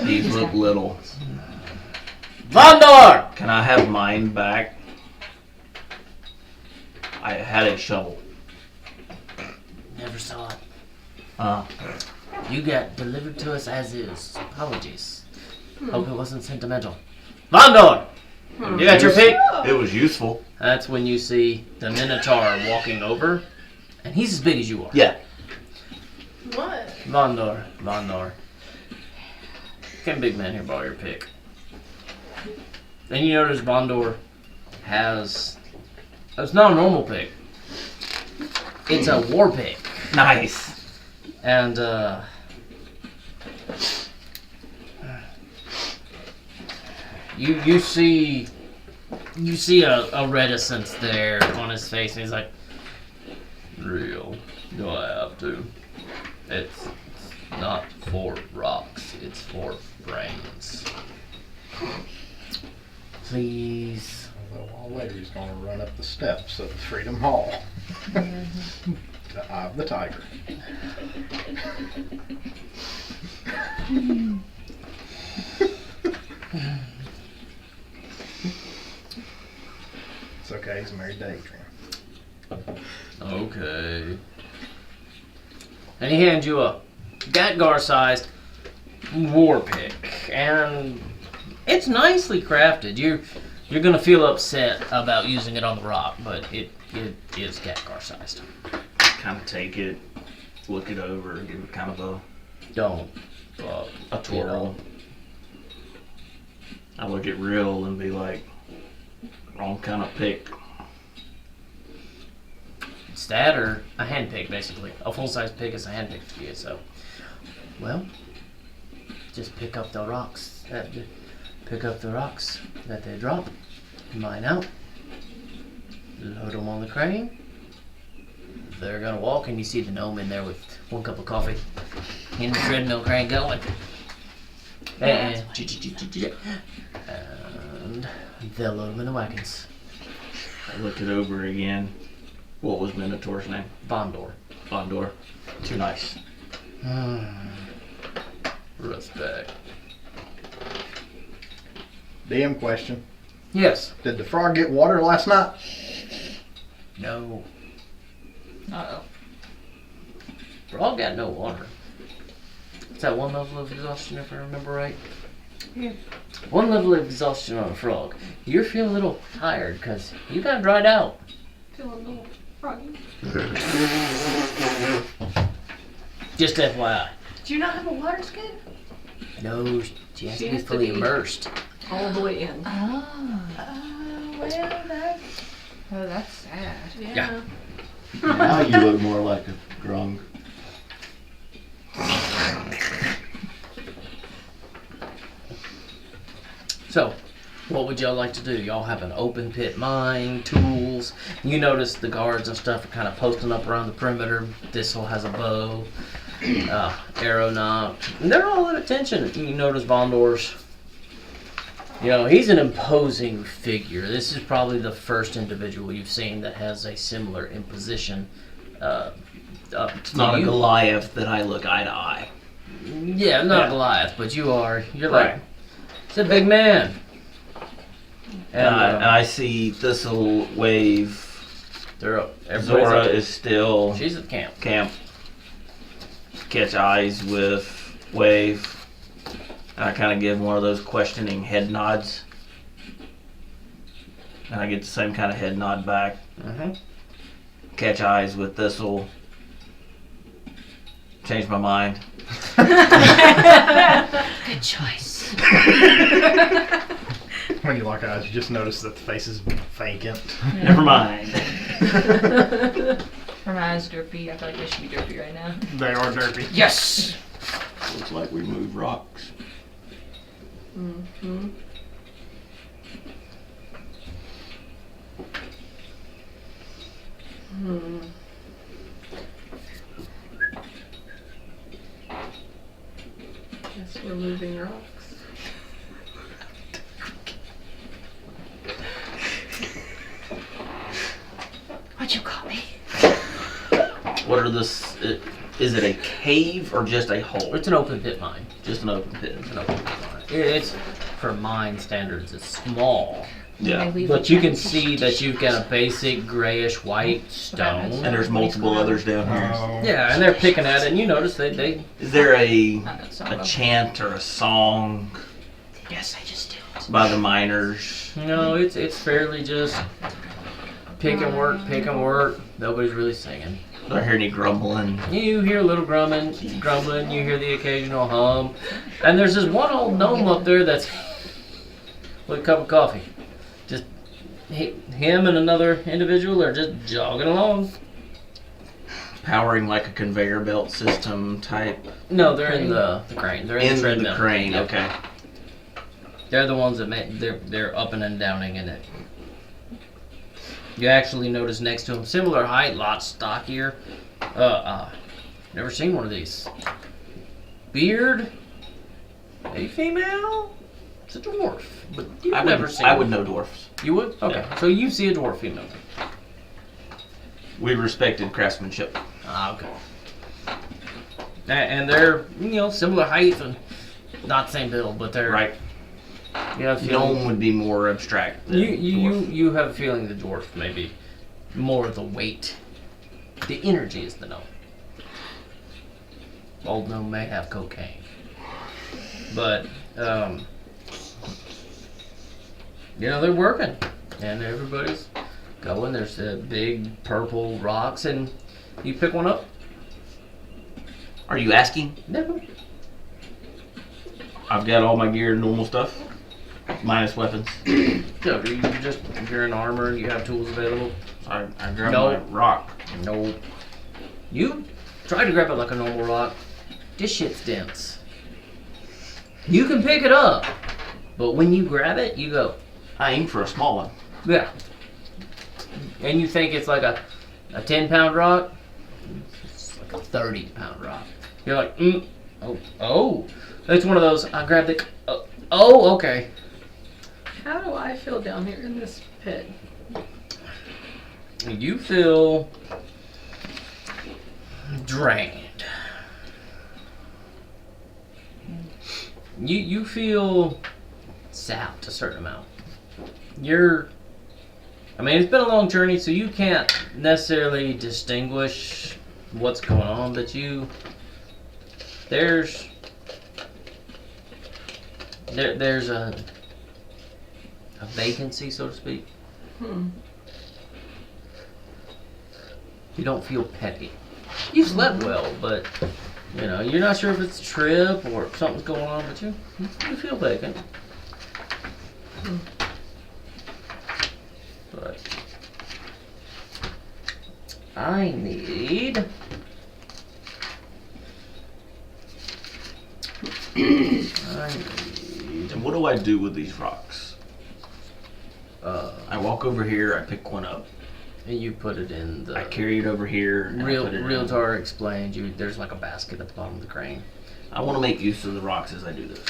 These look little. Vondor! Can I have mine back? I had a shovel. Never saw it. You got delivered to us as is. Apologies. Hope it wasn't sentimental. Vondor! You got your pick? It was useful. That's when you see the Minotaur walking over, and he's as big as you are. Yeah. What? Vondor. Can big man here borrow your pick? Then you notice Vondor has... It's not a normal pick. It's a war pick. Nice. And, You see a reticence there on his face, and he's like, "Real? Do I have to? It's not for rocks. It's for brains. Please." The old lady's gonna run up the steps of Freedom Hall. The Eye of the Tiger. It's okay, he's married to Adrian. Okay. And he hands you a Gatgar-sized war pick, and it's nicely crafted. You're gonna feel upset about using it on the rock, but it is Gatgar-sized. Kind of take it, look it over, give it kind of Don't. a twirl. I look at Real and be like, wrong kind of pick. It's that or a hand pick, basically. A full-size pick is a hand pick to you, so. Well, just pick up the rocks. Pick up the rocks that they drop. Mine out. Load them on the crane. They're gonna walk, and you see the gnome in there with 1 cup of coffee. In the treadmill crane going. And they'll load them in the wagons. I look it over again. What was Minotaur's name? Vondor. Vondor. Too nice. Respect. DM question. Yes. Did the frog get water last night? No. Uh-oh. Frog got no water. It's that 1 level of exhaustion, if I remember right. Yeah. 1 level of exhaustion on a frog. You're feeling a little tired because you got dried out. Feel a little froggy. Just FYI. Do you not have a water skin? No, she has She to be has to fully be- immersed. All the way in. Oh. Well, that's... Oh, that's sad. Yeah. Now you look more like a grung. So, what would y'all like to do? Y'all have an open pit mine, tools. You notice the guards and stuff are kind of posting up around the perimeter. Thistle has a bow, arrow knot. And they're all at attention. You notice Vondor's. You know, he's an imposing figure. This is probably the first individual you've seen that has a similar imposition. It's not a Goliath that I look eye to eye. Yeah, not Yeah. Goliath, but you're Right. like, it's a big man. And I see Thistle wave. They're up. Everybody's Zora up. is still She's at camp. camp. Catch eyes with wave. And I kind of give one of those questioning head nods. And I get the same kind of head nod back. Mm-hmm. Catch eyes with Thistle. Change my mind. Good choice. When you lock eyes, you just notice that the face is vacant. Never mind. Her eyes derpy. I feel like they should be derpy right now. They are derpy. Yes! Looks like we moved rocks. Mm-hmm. Guess we're moving rocks. What'd you call me? What are this? Is it a cave or just a hole? It's an open pit mine. Just an open pit. It's an open pit mine. It's, for mine standards, it's small. Yeah. leave But the you can transition. see that you've got a basic grayish white stone. And there's multiple others down here. Yeah, and they're picking at it, and you notice they Is there a Some of them. chant or a song Yes, I just did. by the miners? no, it's fairly just pick and work. Nobody's really singing. Do I hear any grumbling? You hear a little grumbling, you hear the occasional hum, and there's this one old gnome up there that's with a cup of coffee. Just him and another individual are just jogging along. Powering like a conveyor belt system type. No, they're in the crane. They're in the In treadmill. the crane, Yep. okay. They're the ones that they're up and downing in it. You actually notice next to him, similar height, lot stockier. Never seen one of these. Beard, a female. It's a dwarf, but you've never seen. I would know dwarfs. You would? Okay, Yeah. so you see a dwarf female. We respected craftsmanship. Ah, okay. And they're similar height and not the same build, but they're Right. You have a feeling, Gnome would be more abstract than dwarf. you have a feeling the dwarf maybe more of the weight. The energy is the gnome. Old gnome may have cocaine, but they're working, and everybody's going. There's big purple rocks, and you pick one up. Are you asking? Never. I've got all my gear and normal stuff. Minus weapons. So do you just, if you're in armor, you have tools available? I grabbed No. my rock. No. You try to grab it like a normal rock. This shit's dense. You can pick it up, but when you grab it, you go, I aim for a small one. yeah. And you think it's like a 10-pound rock? It's like a 30-pound rock. You're like, oh. It's one of those, I grabbed it, okay. How do I feel down here in this pit? You feel drained. You feel sapped a certain amount. It's been a long journey, so you can't necessarily distinguish what's going on, but there's a vacancy, so to speak. You don't feel peppy. You slept well, but you're not sure if it's a trip or if something's going on, but you feel vacant. But I need And what do I do with these rocks? I walk over here, I pick one up. and you put it in the I carry it over here. And I put it in. realtor explained there's like a basket at the bottom of the crane. I want to make use of the rocks as I do this.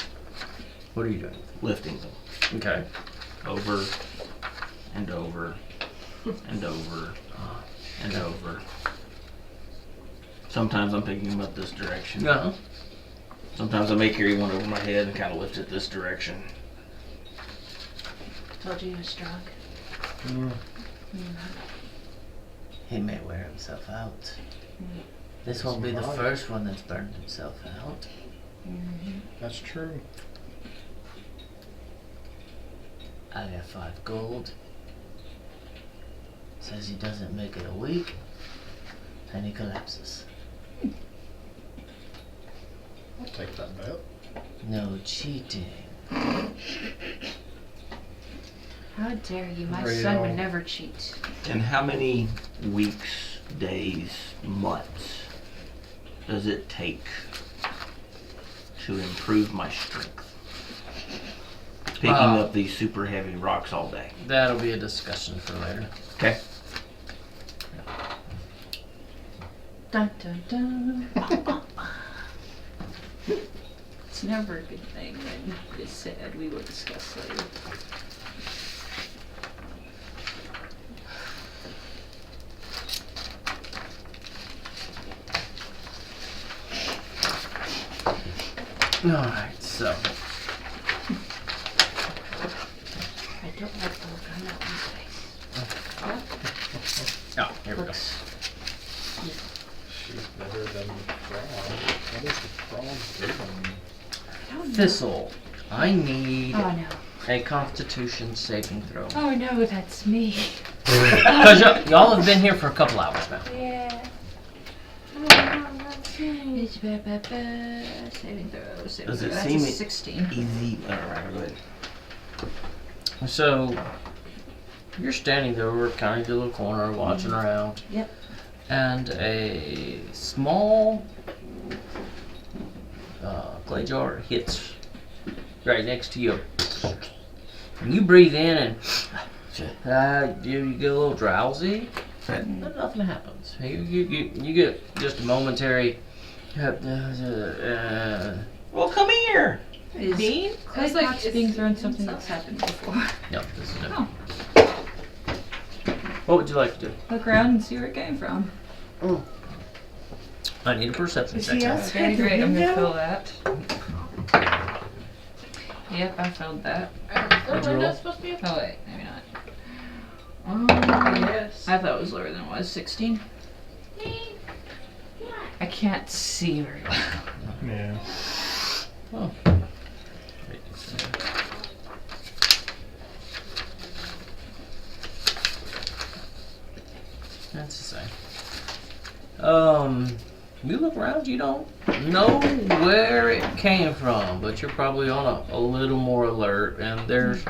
What are you doing? Lifting them. Okay. Over and over and over and over. Sometimes I'm picking them up this direction. Uh-huh. Sometimes I may carry one over my head and kind of lift it this direction. Told you he was drunk. He may wear himself out. This That's won't be the right. first one that's burned himself out. That's true. I got 5 gold. Says he doesn't make it a week, and he collapses. I'll take that bet. No cheating. How dare you? My Real. son would never cheat. And how many weeks, days, months does it take to improve my strength? Picking up these super heavy rocks all day. That'll be a discussion for later. Okay. Dun dun dun. It's never a good thing when it's said. We will discuss later. Alright, so. I don't like the look that one place. Oh, here we go. Looks. She's better than the frog. What is the frog doing? I don't know. Thistle, I need Oh no. a Constitution saving throw. Oh no, that's me. Because y'all have been here for a couple hours now. Yeah. It's saving throw. Saving Does throw. it That's seem a it- 16. Easy. Alright, good. So, you're standing there, we're kind of in a little corner, watching around. Yep. And a small clay jar hits right next to you. And you breathe in and you get a little drowsy. But nothing happens. You get just a momentary. Well, come here. Is Bean? clay It's like pots it's being thrown inside. something that's happened before? No, this is it. Oh. What would you like to do? Look around and see where it came from. I need a perception Is check. he now. outside Very the great, I'm gonna window? fill that. Yep, I filled that. What'd you roll? supposed to be? Oh wait, maybe not. Yes. I thought it was lower than it was. 16. I can't see very well. Yeah. Oh. That's the same. You look around, you don't know where it came from, but you're probably on a little more alert, and there's,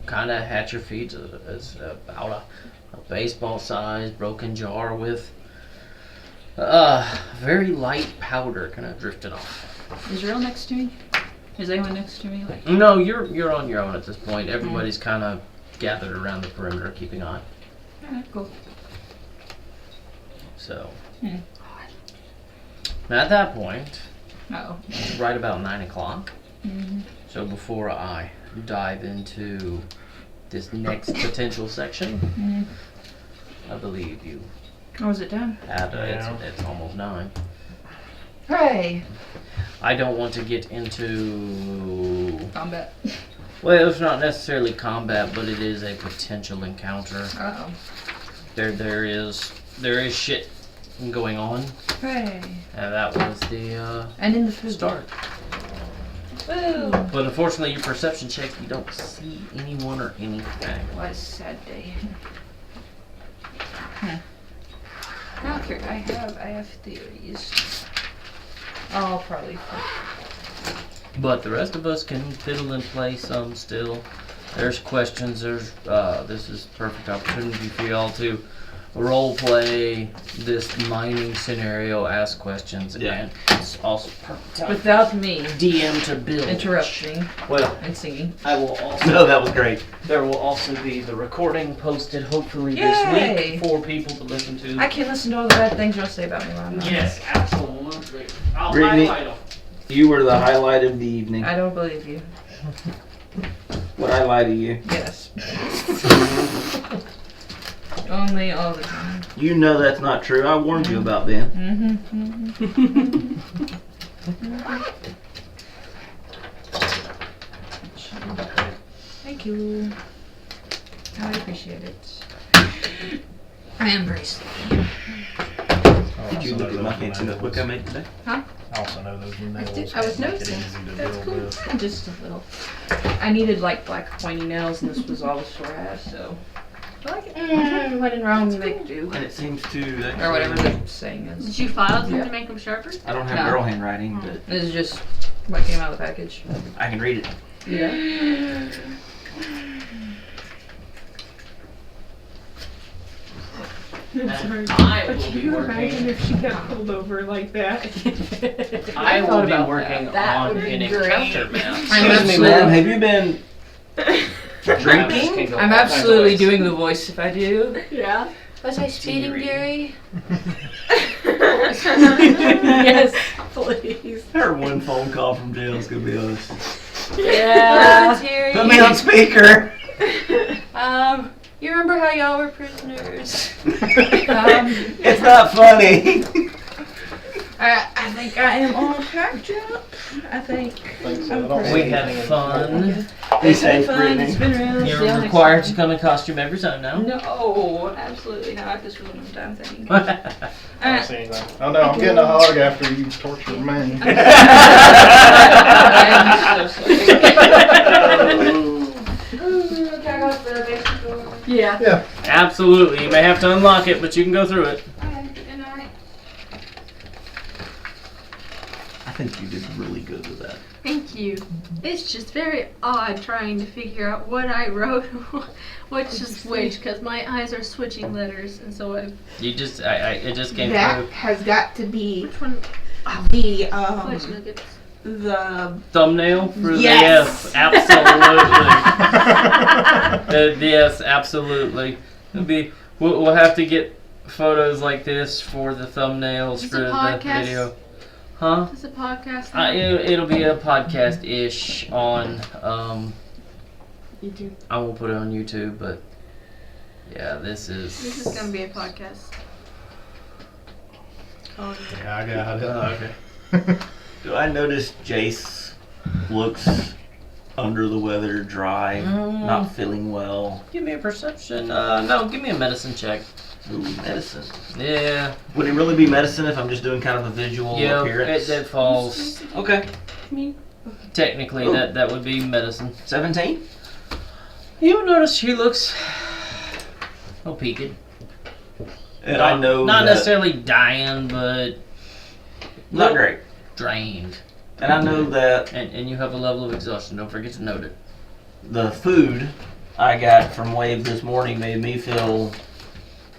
kind of at your feet is about a baseball-sized broken jar with very light powder kind of drifting off. Is Real next to me? Is anyone next to me? Like, No, you're on your own at this point. Everybody's kind of gathered around the perimeter, keeping eye. alright, cool. So, Hmm. now at that point, Oh. it's right about 9 o'clock. Mm-hmm. So before I dive into this next potential section, Mm-hmm. I believe you Oh, is it done? had Yeah. it's almost 9. Hooray! I don't want to get into, Combat. well, it's not necessarily combat, but it is a potential encounter. Uh-oh. There is shit going on, Hooray! and that was the And in the food. start. Woo! But unfortunately, your perception check, you don't see anyone or anything. What a sad day. Okay, I have theories. I'll probably. But the rest of us can fiddle and play some still. There's questions. There's this is perfect opportunity for y'all to role play this mining scenario, ask questions, Yeah. and it's also perfect time Without me for DM to build. interrupting Well, and singing. I will also. No, that was great. There will also be the recording posted hopefully Yay! this week for people to listen to. I can't listen to all the bad things you'll say about me while I'm not. Yes, absolutely. I'll Brittany- highlight 'em. You were the highlight of the evening. I don't believe you. Would I lie to you? Yes. Only all the time. You know that's not true. I warned you about them. Thank you. I appreciate it. I am very sleepy. Did you look at my fancy notebook I made today? I also know those nails. I was make it noticing. easy to That's build cool. with. Just a little. I needed like black pointy nails, and this was all the store had, so. I like it. When in Rome, make do. And it seems to actually, Or whatever the saying is. Did you file them Yeah. to make them sharper? I don't have No. girl handwriting, but This is just what came out of the package. I can read it. Yeah. I'm sorry. I But will can be you imagine working. if she got pulled over like that? I will thought be about working That on would be an great. encounter map. I'm Excuse me, absolutely- ma'am. Have you been Travis drinking? can go I'm all kinds of absolutely ways. doing the voice if I do. Yeah. Was I speeding, Gary? Yes, please. Her one phone call from jail is gonna be us. Yeah. Terry. Put me on speaker. You remember how y'all were prisoners? It's not funny. I think I am all packed up. I think. Think so. I don't We see had anything in fun. Be safe, Fun. Brittany. It's been real. See You're y'all next required time. to come in costume every time now. No, absolutely not. This was a one-time thing. I don't see anything. Oh no, I'm getting a hug after you tortured me. I'm so sorry. Can I go to the basement door? Yeah. Yeah. Absolutely. You may have to unlock it, but you can go through it. Okay, good night. I think you did really good with that. Thank you. It's just very odd trying to figure out what I wrote, which is which, because my eyes are switching letters, and so I've. You just, it just came That through. has got to be Which one? the Flesh nuggets. the Thumbnail for Yes. the yes, absolutely. Yes, absolutely. It'll be. We'll have to get photos like this for the thumbnails Is for it the podcast? video. Huh? Is it a podcast? It'll be a podcast-ish on. YouTube. I won't put it on YouTube, but yeah, this is. This is gonna be a podcast. Oh, Yeah, I got it. Okay. Do I notice Jace looks under the weather, dry, not feeling well? Give me a perception. No, give me a medicine check. Ooh, medicine. Yeah. Would it really be medicine if I'm just doing kind of a visual Yeah, appearance? it falls. Okay. Technically, Ooh. that would be medicine. 17? You notice she looks a little peaked. And I know Not that, necessarily dying, but not great. drained. And I know that And you have a level of exhaustion. Don't forget to note it. the food I got from Wave this morning made me feel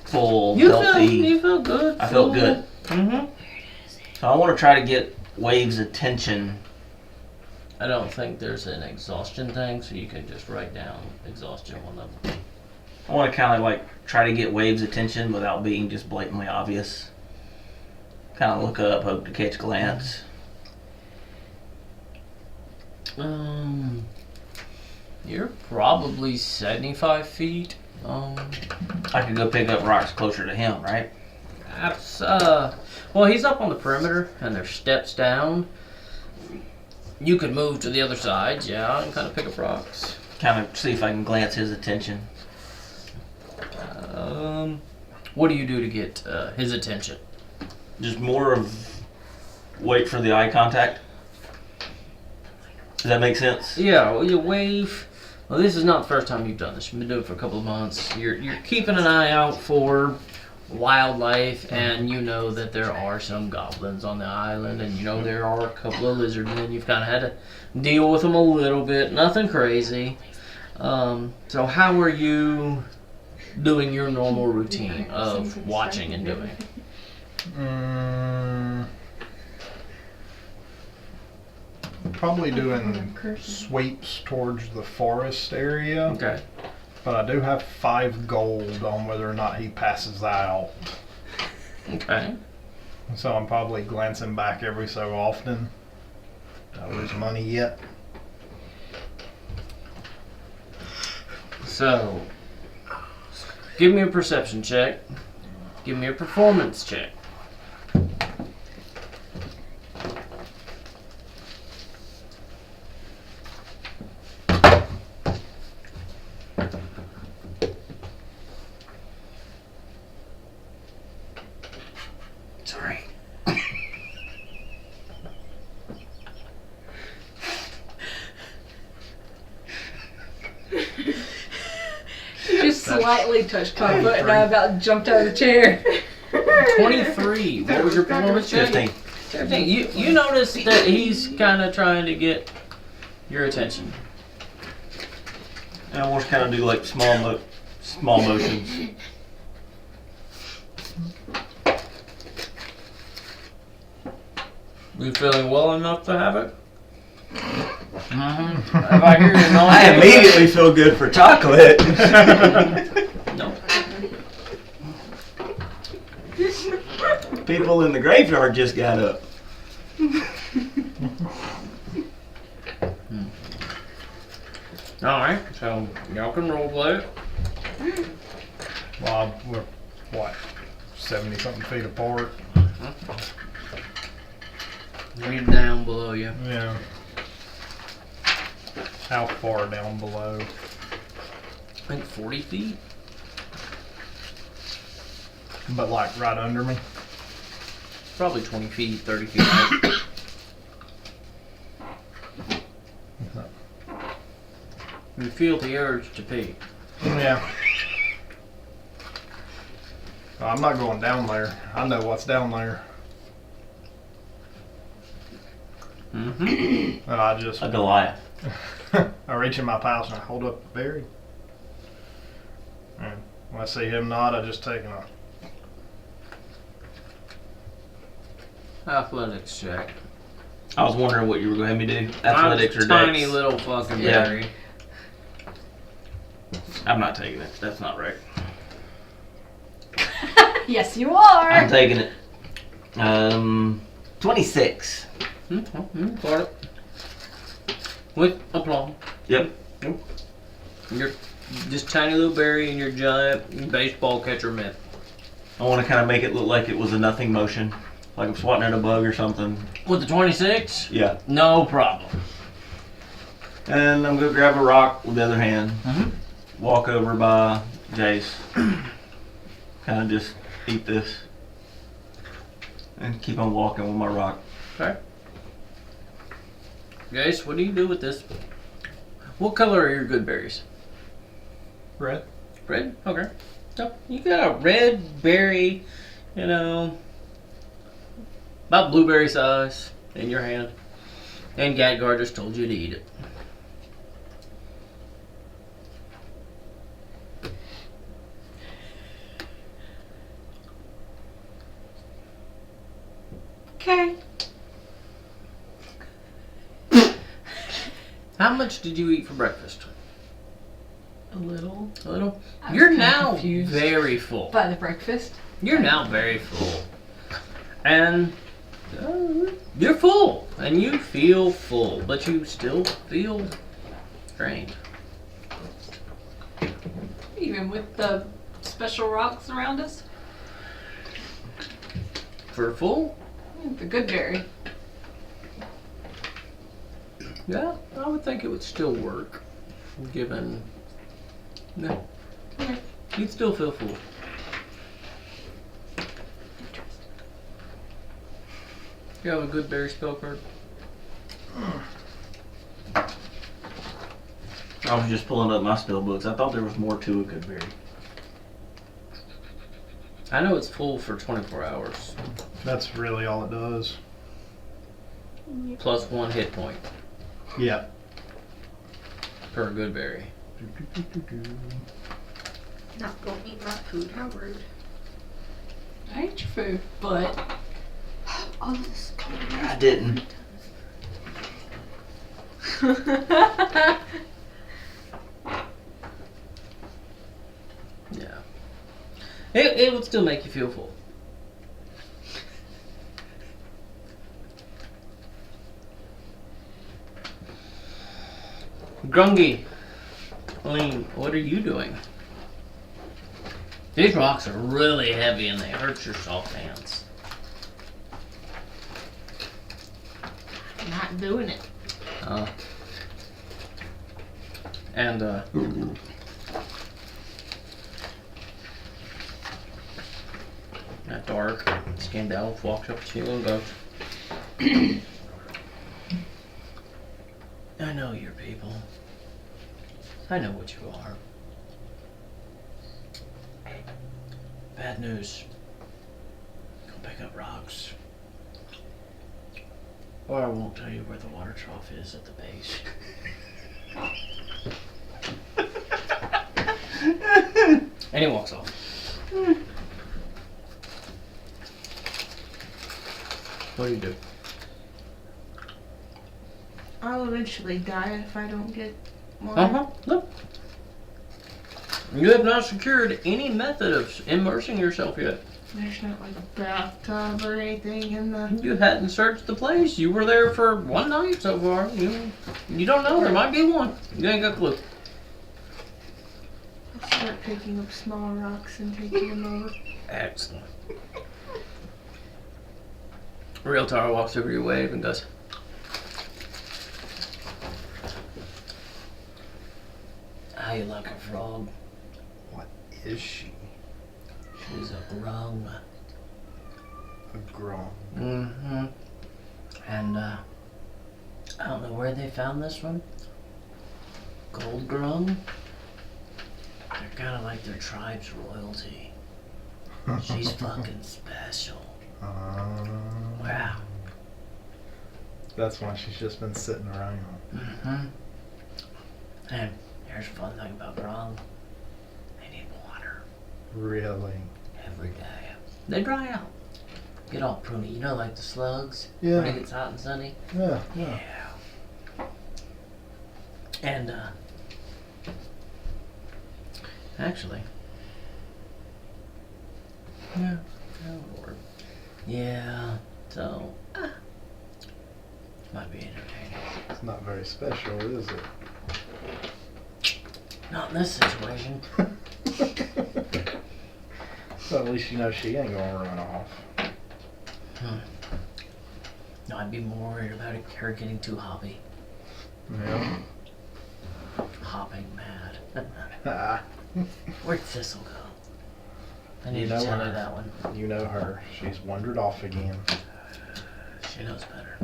full, healthy. You feel good. I felt good. Mm-hmm. So I want to try to get Wave's attention. I don't think there's an exhaustion thing, so you can just write down exhaustion one level. I want to kind of like try to get Wave's attention without being just blatantly obvious. Kind of look up, hope to catch glance. You're probably 75 feet. I could go pick up rocks closer to him, right? Well, he's up on the perimeter, and there's steps down. You could move to the other side, yeah, and kind of pick up rocks. Kind of see if I can glance his attention. What do you do to get his attention? Just more of wait for the eye contact. Does that make sense? Yeah, well, you wave. Well, this is not the first time you've done this. You've been doing it for a couple of months. You're keeping an eye out for wildlife, and you know that there are some goblins on the island, and you know there are a couple of lizards, and you've kind of had to deal with them a little bit. Nothing crazy. So how are you doing your normal routine of watching and doing? Probably doing sweeps towards the forest area, Okay. but I do have 5 gold on whether or not he passes out. Okay. So I'm probably glancing back every so often. Did I lose money yet? So, give me a perception check. Give me a performance check. Sorry. Just slightly touched my foot and I about jumped out of the chair. 23. What was your performance check? 15. 15. You notice that he's kind of trying to get your attention. And I want to kind of do like small motions. You feeling well enough to have it? If I hear you not, I immediately feel good for chocolate. No. People in the graveyard just got up. All right. So y'all can role play it. Well, we're, what, 70-something feet apart? You're down below you. Yeah. How far down below? I think 40 feet. But like right under me? Probably 20 feet, 30 feet out. You feel the urge to pee. Yeah. Well, I'm not going down there. I know what's down there. Mm-hmm. And I just A Goliath. I reach in my pouch and I hold up the berry. And when I see him nod, I just take a Athletics check. I was wondering what you were going to have me do. Athletics or dex? Tiny little fucking Yeah. berry. I'm not taking it. That's not right. Yes, you are. I'm taking it. 26. Got it. With applause. Yep. Your this tiny little berry and your giant baseball catcher mitt. I want to kind of make it look like it was a nothing motion. Like I'm swatting at a bug or something. With the 26? Yeah. No problem. And I'm going to grab a rock with the other hand. Mm-hmm. Walk over by Jace. Kind of just eat this. And keep on walking with my rock. Okay. Guys, what do you do with this? What color are your good berries? red. Red? Okay. So you got a red berry, you know, about blueberry size in your hand. And Gadgar just told you to eat it. Okay. How much did you eat for breakfast? A little. A little? I was You're kinda now confused very full. by the breakfast. You're now very full. And you're full. And you feel full. But you still feel drained. Even with the special rocks around us. For full? The good berry. Yeah, I would think it would still work. Given... No. Okay. You'd still feel full. You have a good berry spell card? I was just pulling up my spell books. I thought there was more to a good berry. I know it's full for 24 hours. That's really all it does. Plus 1 hit point Yeah. per good berry. Not gonna eat my food. How rude. I ate your food, but All of this coming I didn't. Yeah. It would still make you feel full. Grungy, Lean, what are you doing? These rocks are really heavy and they hurt your soft hands. Not doing it. And that dark skinned elf walks up to you and goes, I know your people. I know what you are. Bad news. Go pick up rocks. Or I won't tell you where the water trough is at the base. And he walks off. What do you do? I'll eventually die if I don't get more. Look. You have not secured any method of immersing yourself yet. There's not like a bathtub or anything in the. You hadn't searched the place. You were there for one night so far. You don't know. There might be one. You ain't got a clue. I'll start picking up small rocks and taking them over. Excellent. Realtar walks over your wave and goes, "How you like her, frog?" What is she? She's a grung. A grom. Mm-hmm. And, I don't know where they found this one. Gold grung? They're kind of like their tribe's royalty. She's fucking special. Wow. That's why she's just been sitting around. Mm-hmm. And here's a fun thing about grung. They need water Really? every day. They dry out. Get all pruny. You know, like the slugs? Yeah. When it gets hot and sunny? Yeah. Yeah. And, actually, yeah, oh Lord. Yeah, so, might be entertaining. It's not very special, is it? Not in this situation. So at least you know she ain't gonna run off. No, I'd be more worried about her getting too hoppy. Yeah. Hopping mad. Ah, Where'd Thistle go? I need You to know tell her. her that one. you know her. She's wandered off again. She knows better.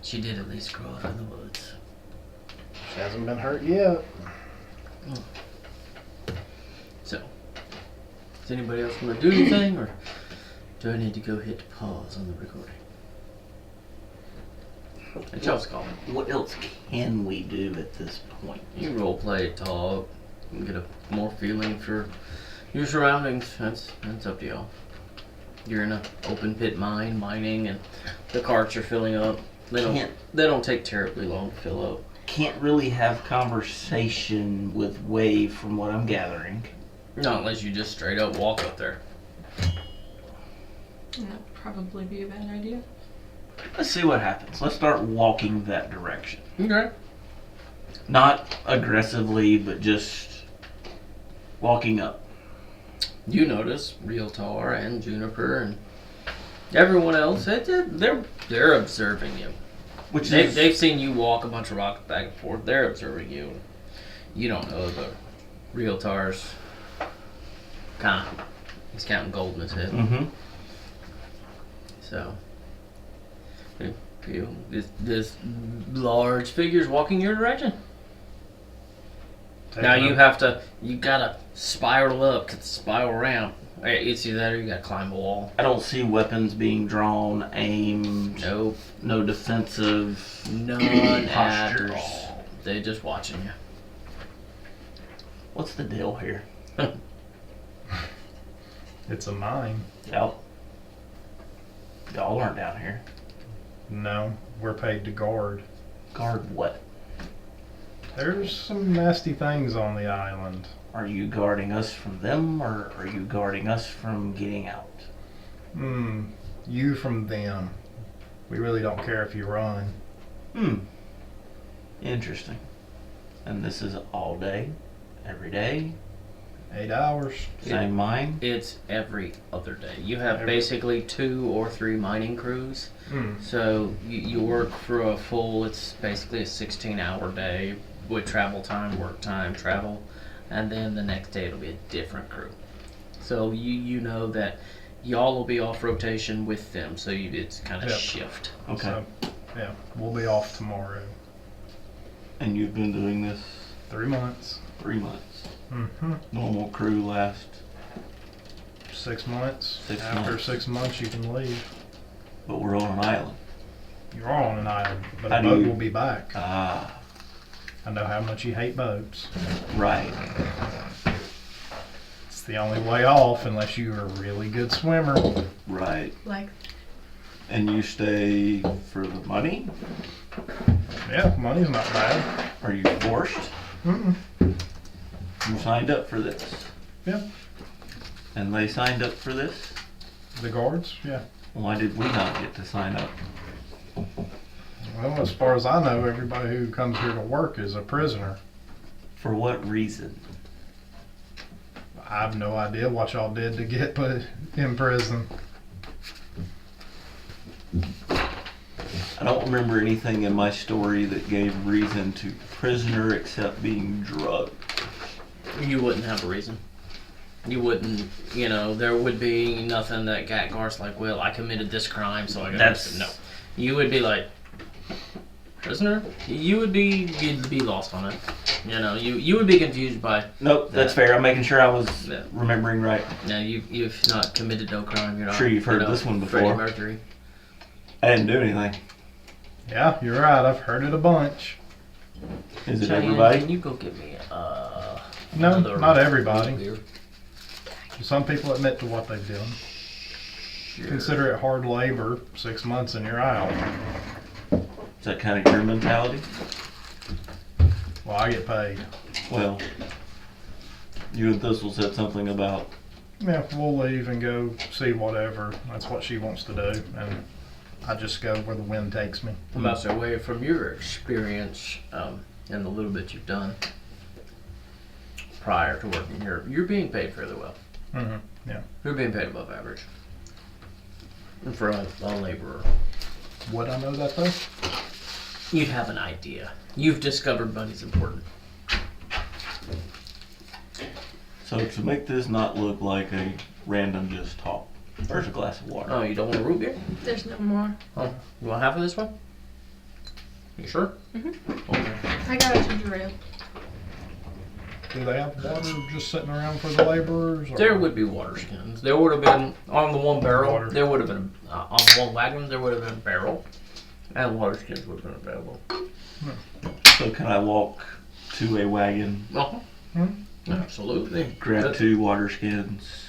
She did at least grow up in the woods. She hasn't been hurt yet. So, does anybody else want to do anything, or do I need to go hit pause on the recording? It's y'all's call. What else can we do at this point? You can role play, talk, and get a more feeling for your surroundings. That's up to y'all. You're in an open pit mine, mining, and the carts are filling up. They don't take terribly long to fill up. Can't really have conversation with Wave from what I'm gathering. Not unless you just straight up walk up there. That'd probably be a bad idea. Let's see what happens. Let's start walking that direction. Okay. Not aggressively, but just walking up. You notice Realtar and Juniper and everyone else. They're observing you. Which They've seen you walk a bunch of rocks back and forth. They're observing you. You don't know the Realtar's kind of. He's counting gold in his head. Mm-hmm. So, this large figure's walking your direction. Now you gotta spiral up, spiral around. It's either that or you gotta climb a wall. I don't see weapons being drawn, aimed. Nope. No defensive. None at postures. all. They're just watching you. What's the deal here? It's a mine. Y'all aren't down here. No, we're paid to guard. Guard what? There's some nasty things on the island. Are you guarding us from them, or are you guarding us from getting out? You from them. We really don't care if you run. Interesting. And this is all day? Every day? 8 hours. Same mine? It's every other day. You have basically 2 or 3 mining crews. So you work for a full, it's basically a 16-hour day with travel time, work time, travel. And then the next day it'll be a different crew. So you know that y'all will be off rotation with them. So it's kind of shift. Okay. So, yeah, we'll be off tomorrow. And you've been doing this 3 months. 3 months. Mm-hmm. Normal crew last 6 months. 6 After months. 6 months, you can leave. But we're on an island. You're on an island, but How a do boat you- will be back. Ah, I know how much you hate boats. right. It's the only way off unless you're a really good swimmer. Right. Like, And you stay for the money? Yeah, money's not bad. Are you forced? Mm-mm. You signed up for this. Yeah. And they signed up for this? The guards? Yeah. Why did we not get to sign up? Well, as far as I know, everybody who comes here to work is a prisoner. For what reason? I have no idea what y'all did to get put in prison. I don't remember anything in my story that gave reason to prisoner except being drugged. You wouldn't have a reason. You wouldn't, there would be nothing that Gatgar's like, well, I committed this crime, so I got arrested. No. You would be like, prisoner? You'd be lost on it. You would be confused by. Nope, that's fair. I'm making sure I was remembering right. No, you've not committed no crime. You're not. Sure, you've heard this one before. Freddie Mercury. I didn't do anything. Yeah, you're right. I've heard it a bunch. Is it Cheyenne, everybody? Can you go get me No, another not everybody. beer? Some people admit to what they've done. Sure. Consider it hard labor. 6 months and you're out. Is that kind of your mentality? Well, I get paid. Well, you and Thistle said something about. Yeah, we'll leave and go see whatever. That's what she wants to do, and I just go where the wind takes me. I'm about to say, away from your experience and the little bit you've done prior to working here, you're being paid fairly well. Mm-hmm. Yeah. You're being paid above average for a laborer. Would I know that though? You'd have an idea. You've discovered money's important. So to make this not look like a random just talk, there's a glass of water. Oh, you don't want a root beer? There's no more. Oh, you want half of this one? You sure? Okay. I got a ginger ale. Do they have water just sitting around for the laborers? Or? There would be water skins. There would have been on the one barrel. Water. There would have been on one wagon. There would have been a barrel, and water skins would have been available. So can I walk to a wagon, Uh-huh. Absolutely. grab 2 water skins,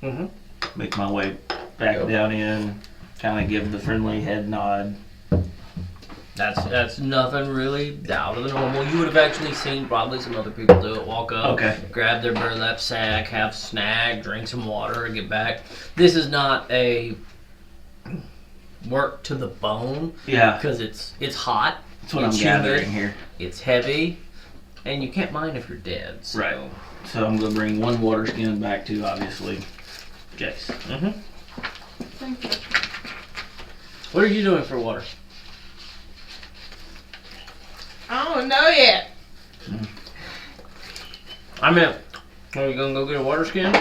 Mm-hmm. make my way back Yep. down in, kind of give the friendly head nod. That's nothing really out of the normal. You would have actually seen probably some other people do it. Walk up, Okay. grab their burlap sack, have a snack, drink some water, and get back. This is not a work to the bone Yeah, because it's hot. that's what I'm It's humid. gathering here. It's heavy, and you can't mind if you're dead. So. Right. So I'm gonna bring 1 water skin back to obviously Jace. Mm-hmm. Thank you. What are you doing for water? I don't know yet. I meant, are you gonna go get a water skin?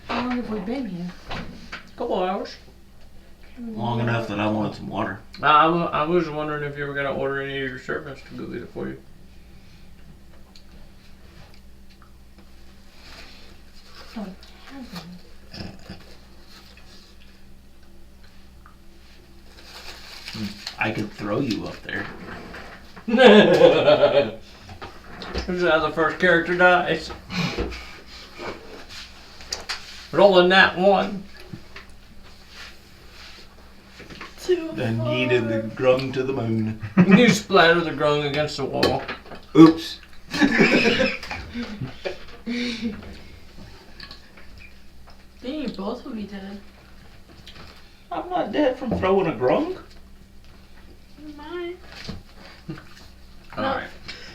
How long have we been here? Couple hours. Long enough that I wanted some water. I was wondering if you were gonna order any of your servants to go get it for you. I could throw you up there. This is how the first character dies. Rolling that one. Then yeeted the grung to the moon. You splatter the grung against the wall. Oops. Then you both will be dead. I'm not dead from throwing a grung. Mine.